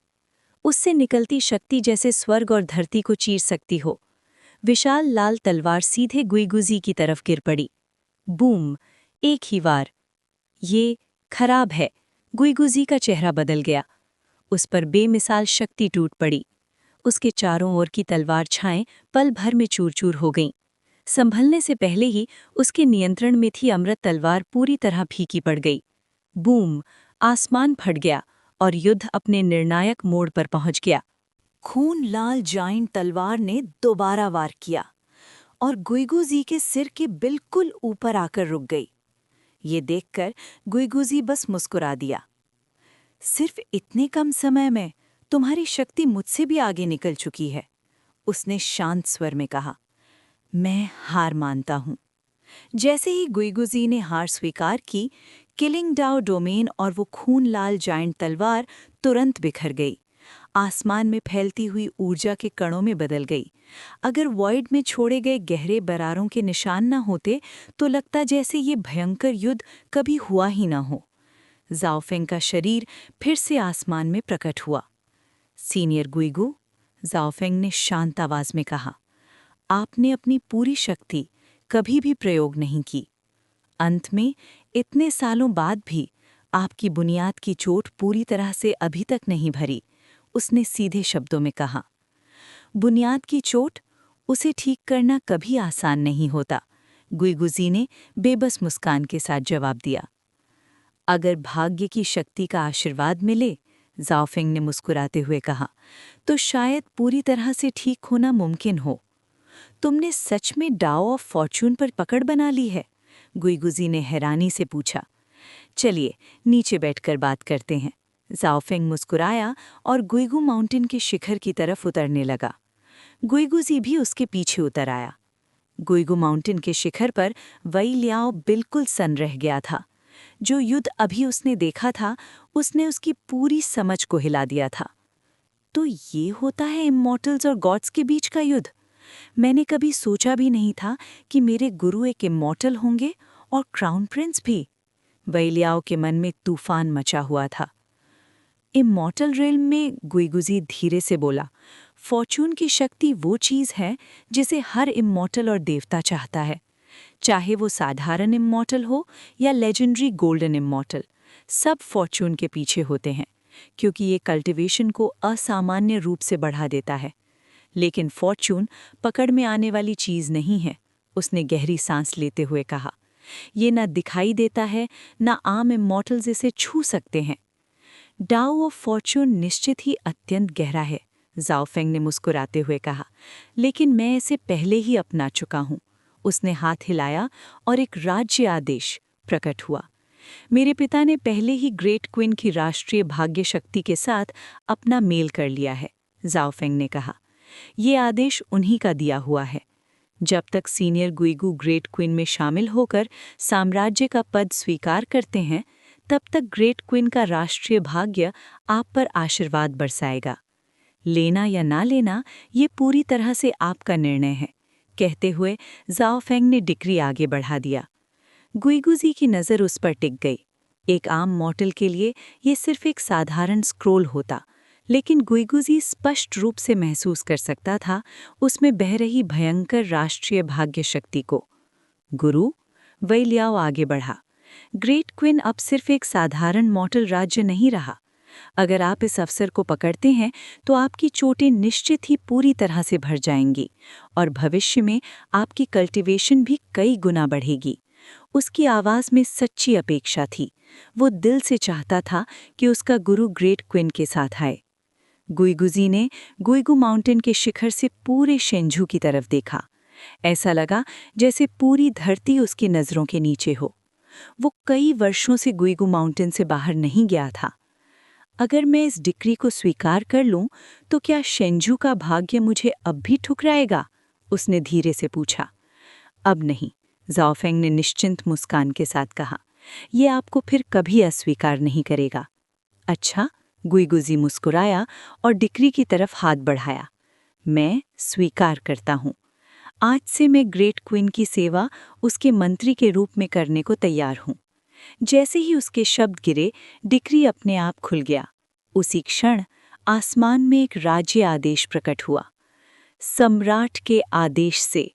उससे निकलती शक्ति जैसे स्वर्ग और धरती को चीर सकती हो। विशाल लाल तलवार सीधे गुइगुजी की तरफ गिर पड़ी। बूम, एक ही वार। ये खराब है। गुइगुजी का चेहरा बदल गया। उस पर बेमिसाल शक्ति टूट पड़ी। उसके चारों ओर की तलवार छाएं पल भर में चूर चूर हो गईं। संभलने से पहले ही उसके नियंत्रण में थी अमृत तलवार पूरी तरह फीकी पड़ गई। बूम, आसमान फट गया और युद्ध अपने निर्णायक मोड़ पर पहुंच गया। खून लाल जाइंट तलवार ने दोबारा वार किया और गुइगुजी के सिर के बिल्कुल ऊपर आकर रुक गई। ये देखकर गुइगुजी बस मुस्कुरा दिया। सिर्फ इतने कम समय में तुम्हारी शक्ति मुझसे भी आगे निकल चुकी है, उसने शांत स्वर में कहा। मैं हार मानता हूं। जैसे ही गुइगुजी ने हार स्वीकार की, किलिंग डाओ डोमेन और वो खून लाल जाइंट तलवार तुरंत बिखर गई। आसमान में फैलती हुई ऊर्जा के कणों में बदल गई। अगर वॉइड में छोड़े गए गहरे बरारों के निशान न होते तो लगता जैसे ये भयंकर युद्ध कभी हुआ ही न हो। जाओफेंग का शरीर फिर से आसमान में प्रकट हुआ। सीनियर गुइगु, जाओफेंग ने शांत आवाज में कहा, आपने अपनी पूरी शक्ति कभी भी प्रयोग नहीं की। अंत में इतने सालों बाद भी आपकी बुनियाद की चोट पूरी तरह से अभी तक नहीं भरी, उसने सीधे शब्दों में कहा। बुनियाद की चोट, उसे ठीक करना कभी आसान नहीं होता, गुइगुजी ने बेबस मुस्कान के साथ जवाब दिया। अगर भाग्य की शक्ति का आशीर्वाद मिले, जाओफेंग ने मुस्कुराते हुए कहा, तो शायद पूरी तरह से ठीक होना मुमकिन हो। तुमने सच में डाओ ऑफ फॉर्चून पर पकड़ बना ली है? गुइगुजी ने हैरानी से पूछा। चलिए नीचे बैठकर बात करते हैं। जाओफेंग मुस्कुराया और गुइगु माउंटेन के शिखर की तरफ उतरने लगा। गुइगुजी भी उसके पीछे उतर आया। गुइगु माउंटेन के शिखर पर वई लियाओ बिल्कुल सन्न रह गया था। जो युद्ध अभी उसने देखा था, उसने उसकी पूरी समझ को हिला दिया था। तो ये होता है इमॉर्टल्स और गॉड्स के बीच का युद्ध। मैंने कभी सोचा भी नहीं था कि मेरे गुरु एक इमॉर्टल होंगे और क्राउन प्रिंस भी। वैलियाओ के मन में तूफान मचा हुआ था। इमॉर्टल रेल्म में गुइगुजी धीरे से बोला, फॉर्चून की शक्ति वो चीज़ है जिसे हर इमॉर्टल और देवता चाहता है, चाहे वो साधारण इमॉर्टल हो या लेजेंडरी गोल्डन इमॉर्टल। सब फॉर्चून के पीछे होते हैं क्योंकि ये कल्टीवेशन को असामान्य रूप से बढ़ा देता है। लेकिन फॉर्चून पकड़ में आने वाली चीज़ नहीं है, उसने गहरी सांस लेते हुए कहा। ये न दिखाई देता है, न आम इमॉर्टल्स इसे छू सकते हैं। डाओ ऑफ फॉर्चून निश्चित ही अत्यंत गहरा है, जाओ फेंग ने मुस्कुराते हुए कहा, लेकिन मैं इसे पहले ही अपना चुका हूँ। उसने हाथ हिलाया और एक राज्य आदेश प्रकट हुआ। मेरे पिता ने पहले ही ग्रेट क्वीन की राष्ट्रीय भाग्य शक्ति के साथ अपना मेल कर लिया है, जाओ फेंग ने कहा। ये आदेश उन्हीं का दिया हुआ है। जब तक सीनियर गुइगू ग्रेट क्वीन में शामिल होकर साम्राज्य का पद स्वीकार करते हैं, तब तक ग्रेट क्वीन का राष्ट्रीय भाग्य आप पर आशीर्वाद बरसाएगा। लेना या ना लेना ये पूरी तरह से आपका निर्णय है, कहते हुए जाओ फेंग ने डिक्री आगे बढ़ा दिया। गुइगुजी की नज़र उस पर टिक गई। एक आम मॉर्टल के लिए ये सिर्फ एक साधारण स्क्रोल होता, लेकिन गुइगुजी स्पष्ट रूप से महसूस कर सकता था उसमें बह रही भयंकर राष्ट्रीय भाग्य शक्ति को। गुरु, वैलियाओ आगे बढ़ा, ग्रेट क्वीन अब सिर्फ एक साधारण मॉर्टल राज्य नहीं रहा। अगर आप इस अवसर को पकड़ते हैं तो आपकी चोटें निश्चित ही पूरी तरह से भर जाएंगी और भविष्य में आपकी कल्टीवेशन भी कई गुना बढ़ेगी। उसकी आवाज़ में सच्ची अपेक्षा थी। वो दिल से चाहता था कि उसका गुरु ग्रेट क्वीन के साथ आए। गुइगुजी ने गुइगू माउंटेन के शिखर से पूरे शेंझू की तरफ देखा। ऐसा लगा जैसे पूरी धरती उसकी नज़रों के नीचे हो। वो कई वर्षों से गुइगू माउंटेन से बाहर नहीं गया था। अगर मैं इस डिक्री को स्वीकार कर लूं, तो क्या शेंझू का भाग्य मुझे अब भी ठुकराएगा? उसने धीरे से पूछा। अब नहीं, जाओ फेंग ने निश्चिंत मुस्कान के साथ कहा। ये आपको फिर कभी अस्वीकार नहीं करेगा। अच्छा, गुइगुजी मुस्कुराया और डिक्री की तरफ हाथ बढ़ाया। मैं स्वीकार करता हूँ। आज से मैं ग्रेट क्वीन की सेवा उसके मंत्री के रूप में करने को तैयार हूँ। जैसे ही उसके शब्द गिरे, डिक्री अपने आप खुल गया। उसी क्षण आसमान में एक राज्य आदेश प्रकट हुआ। सम्राट के आदेश से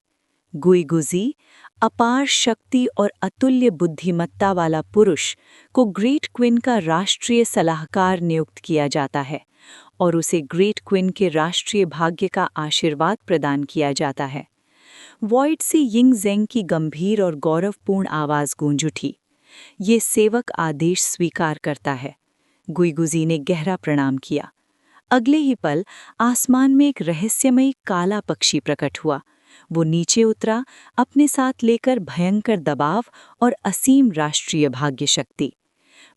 गुइगुजी, अपार शक्ति और अतुल्य बुद्धिमत्ता वाला पुरुष, को ग्रेट क्वीन का राष्ट्रीय सलाहकार नियुक्त किया जाता है और उसे ग्रेट क्वीन के राष्ट्रीय भाग्य का आशीर्वाद प्रदान किया जाता है। वॉइड से यिंग ज़ेंग की गंभीर और गौरवपूर्ण आवाज़ गूंज उठी। ये सेवक आदेश स्वीकार करता है। गुइगुजी ने गहरा प्रणाम किया। अगले ही पल आसमान में एक रहस्यमयी काला पक्षी प्रकट हुआ। वो नीचे उतरा, अपने साथ लेकर भयंकर दबाव और असीम राष्ट्रीय भाग्य शक्ति।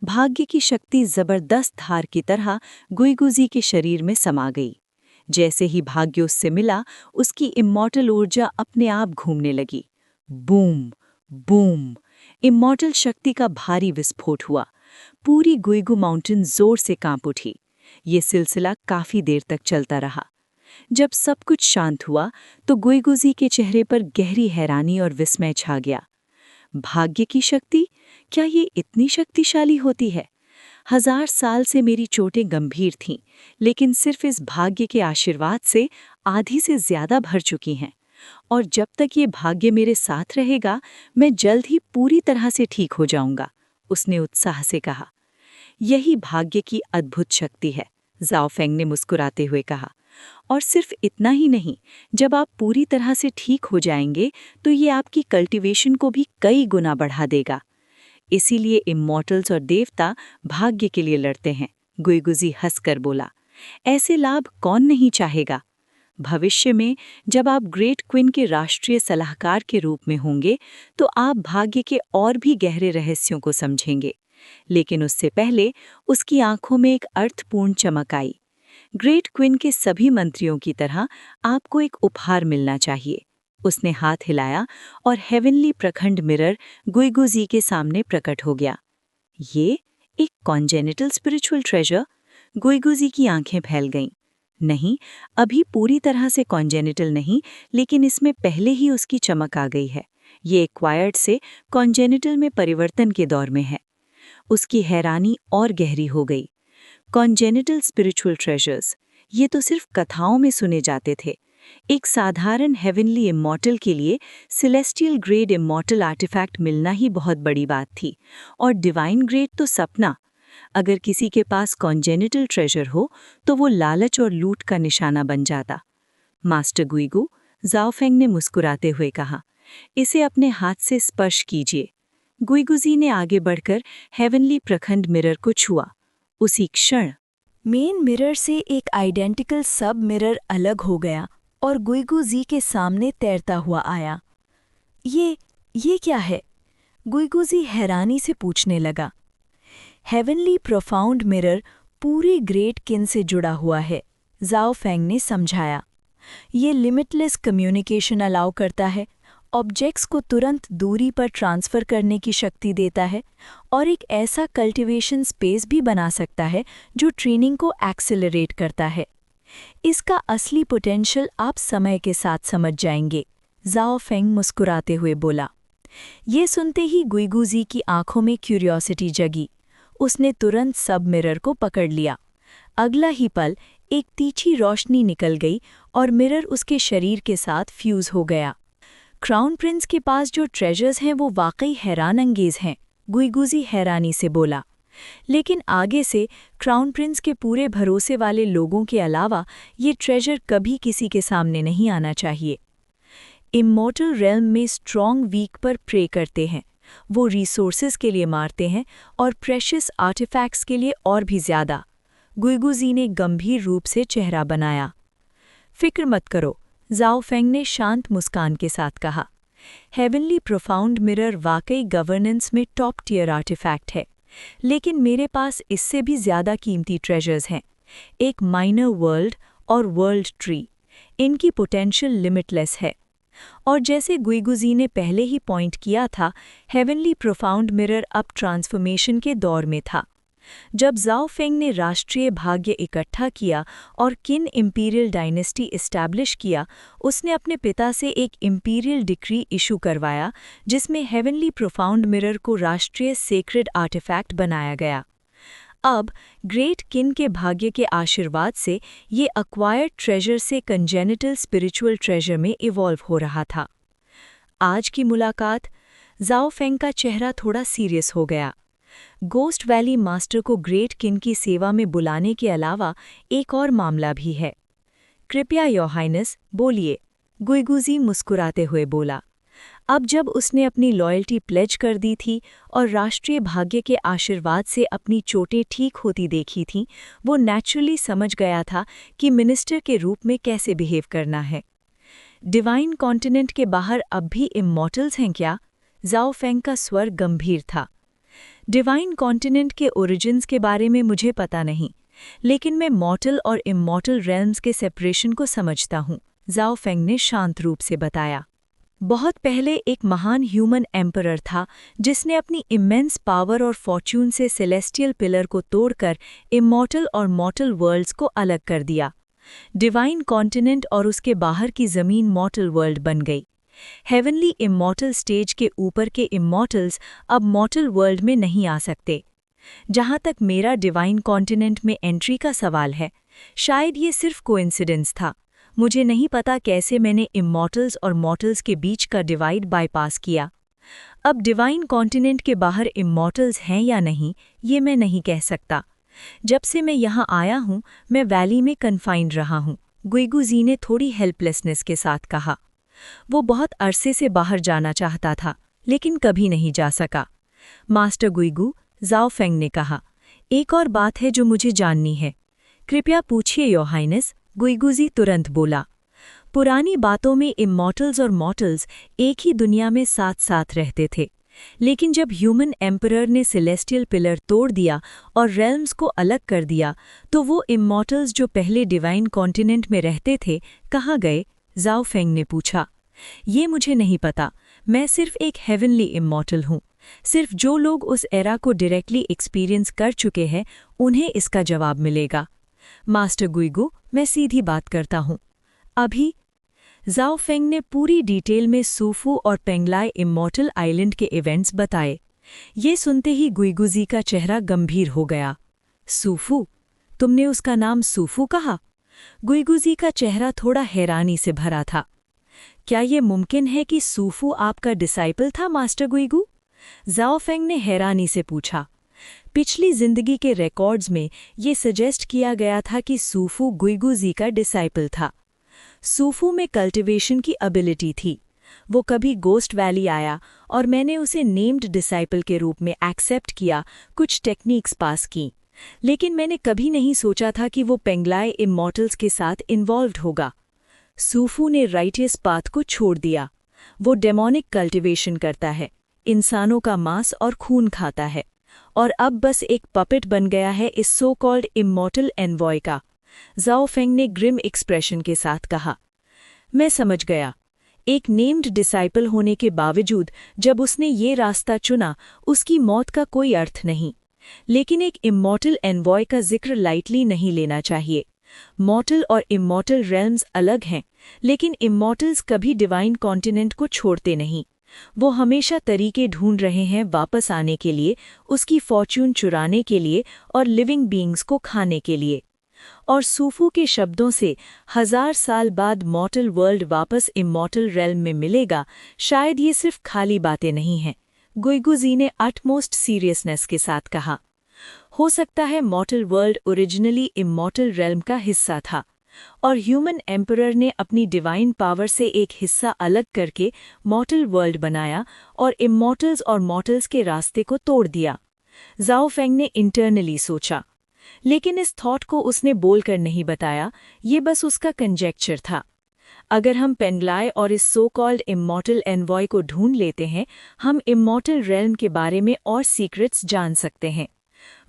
भाग्य की शक्ति जबरदस्त धार की तरह गुइगुजी के शरीर में समा गई। जैसे ही भाग्य उससे मिला, उसकी इमॉर्टल ऊर्जा अपने आप घूमने लगी। बूम बूम, इमॉर्टल शक्ति का भारी विस्फोट हुआ। पूरी गुइगू माउंटेन जोर से कांप उठी। ये सिलसिला काफी देर तक चलता रहा। जब सब कुछ शांत हुआ तो गुइगुजी के चेहरे पर गहरी हैरानी और विस्मय छा गया। भाग्य की शक्ति, क्या ये इतनी शक्तिशाली होती है? 1000 साल से मेरी चोटें गंभीर थीं, लेकिन सिर्फ इस भाग्य के आशीर्वाद से आधी से ज्यादा भर चुकी हैं। और जब तक ये भाग्य मेरे साथ रहेगा, मैं जल्द ही पूरी तरह से ठीक हो जाऊंगा, उसने उत्साह से कहा। यही भाग्य की अद्भुत शक्ति है, जाओ फेंग ने मुस्कुराते हुए कहा। और सिर्फ इतना ही नहीं, जब आप पूरी तरह से ठीक हो जाएंगे तो ये आपकी कल्टीवेशन को भी कई गुना बढ़ा देगा। इसीलिए इमॉर्टल्स और देवता भाग्य के लिए लड़ते हैं, गुइगुजी हंसकर बोला। ऐसे लाभ कौन नहीं चाहेगा? भविष्य में जब आप ग्रेट क्वीन के राष्ट्रीय सलाहकार के रूप में होंगे तो आप भाग्य के और भी गहरे रहस्यों को समझेंगे। लेकिन उससे पहले उसकी आंखों में एक अर्थपूर्ण चमक आई। ग्रेट क्वीन के सभी मंत्रियों की तरह आपको एक उपहार मिलना चाहिए। उसने हाथ हिलाया और हेवनली प्रखंड मिरर गुइगुजी के सामने प्रकट हो गया। ये एक कॉन्जेनिटल स्पिरिचुअल ट्रेजर? गुइगुजी की आंखें फैल गईं। नहीं, अभी पूरी तरह से कॉन्जेनिटल नहीं, लेकिन इसमें पहले ही उसकी चमक आ गई है। ये एक्वायर्ड से कॉन्जेनिटल में परिवर्तन के दौर में है। उसकी हैरानी और गहरी हो गई। कॉन्जेनिटल स्पिरिचुअल ट्रेजर्स, ये तो सिर्फ कथाओं में सुने जाते थे। एक साधारण हेवनली इमॉर्टल के लिए सेलेस्टियल ग्रेड इमॉर्टल आर्टिफैक्ट मिलना ही बहुत बड़ी बात थी, और डिवाइन ग्रेड तो सपना। अगर किसी के पास कॉन्जेनिटल ट्रेजर हो तो वो लालच और लूट का निशाना बन जाता। मास्टर गुइगू, जाओ फेंग ने मुस्कुराते हुए कहा, इसे अपने हाथ से स्पर्श कीजिए। गुइगुजी ने आगे बढ़कर हेवनली प्रखंड मिरर को छुआ। उसी क्षण मेन मिरर से एक आइडेंटिकल सब मिरर अलग हो गया और गुइगुजी के सामने तैरता हुआ आया। ये क्या है? गुइगुजी हैरानी से पूछने लगा। हेवनली प्रोफाउंड मिरर पूरे ग्रेट किन से जुड़ा हुआ है, जाओ फेंग ने समझाया। ये लिमिटलेस कम्युनिकेशन अलाउ करता है, ऑब्जेक्ट्स को तुरंत दूरी पर ट्रांसफ़र करने की शक्ति देता है और एक ऐसा कल्टीवेशन स्पेस भी बना सकता है जो ट्रेनिंग को एक्सेलरेट करता है। इसका असली पोटेंशियल आप समय के साथ समझ जाएंगे, जाओ फेंग मुस्कुराते हुए बोला। ये सुनते ही गुइगुजी की आंखों में क्यूरियोसिटी जगी। उसने तुरंत सब मिरर को पकड़ लिया। अगला ही पल एक तीखी रोशनी निकल गई और मिरर उसके शरीर के साथ फ्यूज हो गया। क्राउन प्रिंस के पास जो ट्रेजर्स हैं वो वाकई हैरान अंगेज हैं, गुइगुजी हैरानी से बोला। लेकिन आगे से क्राउन प्रिंस के पूरे भरोसे वाले लोगों के अलावा ये ट्रेजर कभी किसी के सामने नहीं आना चाहिए। इमॉर्टल रेल्म में स्ट्रॉन्ग वीक पर प्रे करते हैं। वो रिसोर्सेज के लिए मारते हैं और प्रेशियस आर्टिफैक्ट्स के लिए और भी ज़्यादा। गुइगुजी ने गंभीर रूप से चेहरा बनाया। फिक्र मत करो, जाओ फेंग ने शांत मुस्कान के साथ कहा। हेवनली प्रोफाउंड मिरर वाकई गवर्नेंस में टॉप टियर आर्टिफैक्ट है, लेकिन मेरे पास इससे भी ज़्यादा कीमती ट्रेजर्स हैं। एक माइनर वर्ल्ड और वर्ल्ड ट्री। इनकी पोटेंशियल लिमिटलेस है। और जैसे गुइगुजी ने पहले ही पॉइंट किया था, हेवनली प्रोफाउंड मिरर अब ट्रांसफॉर्मेशन के दौर में था। जब जाओ फेंग ने राष्ट्रीय भाग्य इकट्ठा किया और किन इंपीरियल डायनेस्टी इस्टेब्लिश किया, उसने अपने पिता से एक इंपीरियल डिक्री इशू करवाया जिसमें हेवनली प्रोफाउंड मिरर को राष्ट्रीय सेक्रेड आर्टिफैक्ट बनाया गया। अब ग्रेट किन के भाग्य के आशीर्वाद से ये अक्वायर्ड ट्रेजर से कंजेनिटल स्पिरिचुअल ट्रेजर में इवॉल्व हो रहा था। आज की मुलाकात, जाओ फेंग का चेहरा थोड़ा सीरियस हो गया। गोस्ट वैली मास्टर को ग्रेट किन की सेवा में बुलाने के अलावा एक और मामला भी है। कृपया योर हाइनेस बोलिए, गुइगुजी मुस्कुराते हुए बोला। अब जब उसने अपनी लॉयल्टी प्लेज कर दी थी और राष्ट्रीय भाग्य के आशीर्वाद से अपनी चोटें ठीक होती देखी थीं, वो नेचुरली समझ गया था कि मिनिस्टर के रूप में कैसे बिहेव करना है। डिवाइन कॉन्टिनेंट के बाहर अब भी इमॉर्टल्स हैं क्या? जाओ फेंग का स्वर गंभीर था। डिवाइन कॉन्टिनेंट के ओरिजिन्स के बारे में मुझे पता नहीं, लेकिन मैं मॉर्टल और इमॉर्टल रेल्म्स के सेपरेशन को समझता हूँ, जाओ फेंग ने शांत रूप से बताया। बहुत पहले एक महान ह्यूमन एम्परर था जिसने अपनी इमेंस पावर और फॉर्च्यून से सेलेस्टियल पिलर को तोड़कर इमॉर्टल और मॉर्टल वर्ल्ड्स को अलग कर दिया। डिवाइन कॉन्टिनेंट और उसके बाहर की ज़मीन मॉर्टल वर्ल्ड बन गई। हेवनली इमॉर्टल स्टेज के ऊपर के इमॉर्टल्स अब मॉर्टल वर्ल्ड में नहीं आ सकते। जहाँ तक मेरा डिवाइन कॉन्टिनेंट में एंट्री का सवाल है, शायद ये सिर्फ कोइंसिडेंस था। मुझे नहीं पता कैसे मैंने इमॉर्टल्स और मॉर्टल्स के बीच का डिवाइड बाईपास किया। अब डिवाइन कॉन्टिनेंट के बाहर इमॉर्टल्स हैं या नहीं, ये मैं नहीं कह सकता। जब से मैं यहाँ आया हूँ, मैं वैली में कन्फाइंड रहा हूँ, गुइगुजी ने थोड़ी हेल्पलेसनेस के साथ कहा। वो बहुत अरसे से बाहर जाना चाहता था, लेकिन कभी नहीं जा सका। मास्टर गुइगू, जाओ फेंग ने कहा, एक और बात है जो मुझे जाननी है। कृपया पूछिए योर हाइनेस, गुइगुजी तुरंत बोला। पुरानी बातों में इमॉर्टल्स और मॉर्टल्स एक ही दुनिया में साथ साथ रहते थे, लेकिन जब ह्यूमन एम्परर ने सेलेस्टियल पिलर तोड़ दिया और रेल्म्स को अलग कर दिया, तो वो इमॉर्टल्स जो पहले डिवाइन कॉन्टिनेंट में रहते थे कहाँ गए? जाओ फेंग ने पूछा। ये मुझे नहीं पता, मैं सिर्फ एक हेवनली इमॉर्टल हूँ। सिर्फ जो लोग उस एरा को डायरेक्टली एक्सपीरियंस कर चुके हैं उन्हें इसका जवाब मिलेगा। मास्टर गुइगू, मैं सीधी बात करता हूँ। अभी जाओ फेंग ने पूरी डिटेल में सूफू और पेंगलाई इमॉर्टल आइलैंड के इवेंट्स बताए। ये सुनते ही गुइगुजी का चेहरा गंभीर हो गया। सूफू? तुमने उसका नाम सूफू कहा? गुइगुजी का चेहरा थोड़ा हैरानी से भरा था। क्या ये मुमकिन है कि सूफू आपका डिसाइपल था, मास्टर गुइगू? जाओ फेंग ने हैरानी से पूछा। पिछली जिंदगी के रिकॉर्ड्स में ये सजेस्ट किया गया था कि सूफू गुइगुजी का डिसाइपल था। सूफू में कल्टिवेशन की एबिलिटी थी। वो कभी गोस्ट वैली आया और मैंने उसे नेम्ड डिसाइपल के रूप में एक्सेप्ट किया, कुछ टेक्निक्स पास की। लेकिन मैंने कभी नहीं सोचा था कि वो पेंगलाई इमॉर्टल्स के साथ इन्वॉल्व्ड होगा। सूफू ने राइटियस पाथ को छोड़ दिया। वो डेमोनिक कल्टिवेशन करता है, इंसानों का मांस और खून खाता है, और अब बस एक पपेट बन गया है इस सो कॉल्ड इमॉर्टल एनवॉय का। जाओ फेंग ने ग्रिम एक्सप्रेशन के साथ कहा। मैं समझ गया। एक नेम्ड डिसाइपल होने के बावजूद जब उसने ये रास्ता चुना, उसकी मौत का कोई अर्थ नहीं। लेकिन एक इमॉर्टल एनवॉय का जिक्र लाइटली नहीं लेना चाहिए। मॉर्टल और इमॉर्टल रेल्म्स अलग हैं, लेकिन इमॉर्टल्स कभी डिवाइन कॉन्टिनेंट को छोड़ते नहीं। वो हमेशा तरीके ढूंढ रहे हैं वापस आने के लिए, उसकी फॉर्च्यून चुराने के लिए और लिविंग बीइंग्स को खाने के लिए। और सूफू के शब्दों से 1000 साल बाद मॉर्टल वर्ल्ड वापस इमॉर्टल रेल्म में मिलेगा, शायद ये सिर्फ खाली बातें नहीं हैं। गुइगुजी ने अटमोस्ट सीरियसनेस के साथ कहा। हो सकता है मॉर्टल वर्ल्ड ओरिजिनली इमॉर्टल रेल्म का हिस्सा था, और ह्यूमन एम्परर ने अपनी डिवाइन पावर से एक हिस्सा अलग करके मॉर्टल वर्ल्ड बनाया और इमॉर्टल्स और मॉर्टल्स के रास्ते को तोड़ दिया। जाओ फेंग ने इंटरनली सोचा, लेकिन इस थॉट को उसने बोलकर नहीं बताया, ये बस उसका कंजेक्चर था। अगर हम पेंगलाई और इस सो कॉल्ड इमॉर्टल एनवॉय को ढूंढ लेते हैं, हम इमॉर्टल रेल्म के बारे में और सीक्रेट्स जान सकते हैं।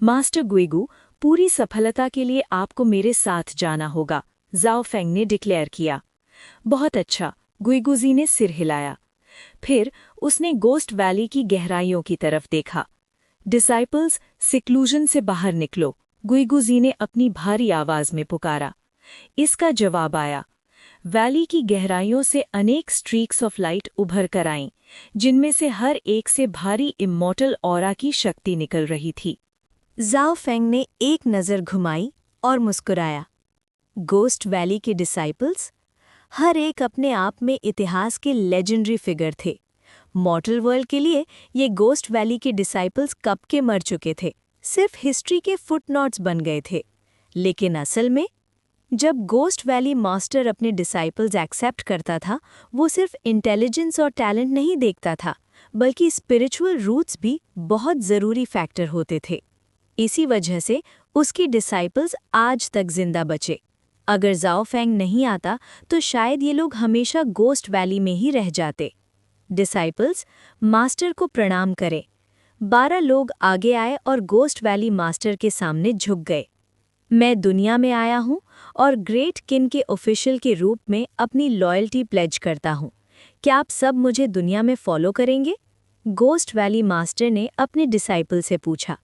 मास्टर गुइगू, पूरी सफलता के लिए आपको मेरे साथ जाना होगा, जाओ फेंग ने डिक्लेयर किया। बहुत अच्छा, गुइगुजी ने सिर हिलाया। फिर उसने गोस्ट वैली की गहराइयों की तरफ देखा। डिसाइपल्स, सिक्लूजन से बाहर निकलो, गुइगुजी ने अपनी भारी आवाज में पुकारा। इसका जवाब आया। वैली की गहराइयों से अनेक स्ट्रीक्स ऑफ लाइट उभर कर आईं, जिनमें से हर एक से भारी इमॉर्टल ऑरा की शक्ति निकल रही थी। जाओ फेंग ने एक नज़र घुमाई और मुस्कुराया। गोस्ट वैली के डिसाइपल्स? हर एक अपने आप में इतिहास के लेजेंडरी फिगर थे। मॉर्टल वर्ल्ड के लिए ये गोस्ट वैली के डिसाइपल्स कब के मर चुके थे, सिर्फ हिस्ट्री के फुटनोट्स बन गए थे। लेकिन असल में जब गोस्ट वैली मास्टर अपने डिसाइपल्स एक्सेप्ट करता था, वो सिर्फ इंटेलिजेंस और टैलेंट नहीं देखता था, बल्कि स्पिरिचुअल रूट्स भी बहुत ज़रूरी फैक्टर होते थे। इसी वजह से उसकी डिसाइपल्स आज तक जिंदा बचे। अगर जाओ फेंग नहीं आता तो शायद ये लोग हमेशा गोस्ट वैली में ही रह जाते। डिसाइपल्स, मास्टर को प्रणाम करें। 12 लोग आगे आए और गोस्ट वैली मास्टर के सामने झुक गए। मैं दुनिया में आया हूँ और ग्रेट किन के ऑफिशियल के रूप में अपनी लॉयल्टी प्लेज करता हूँ। क्या आप सब मुझे दुनिया में फॉलो करेंगे? गोस्ट वैली मास्टर ने अपने डिसाइपल से पूछा।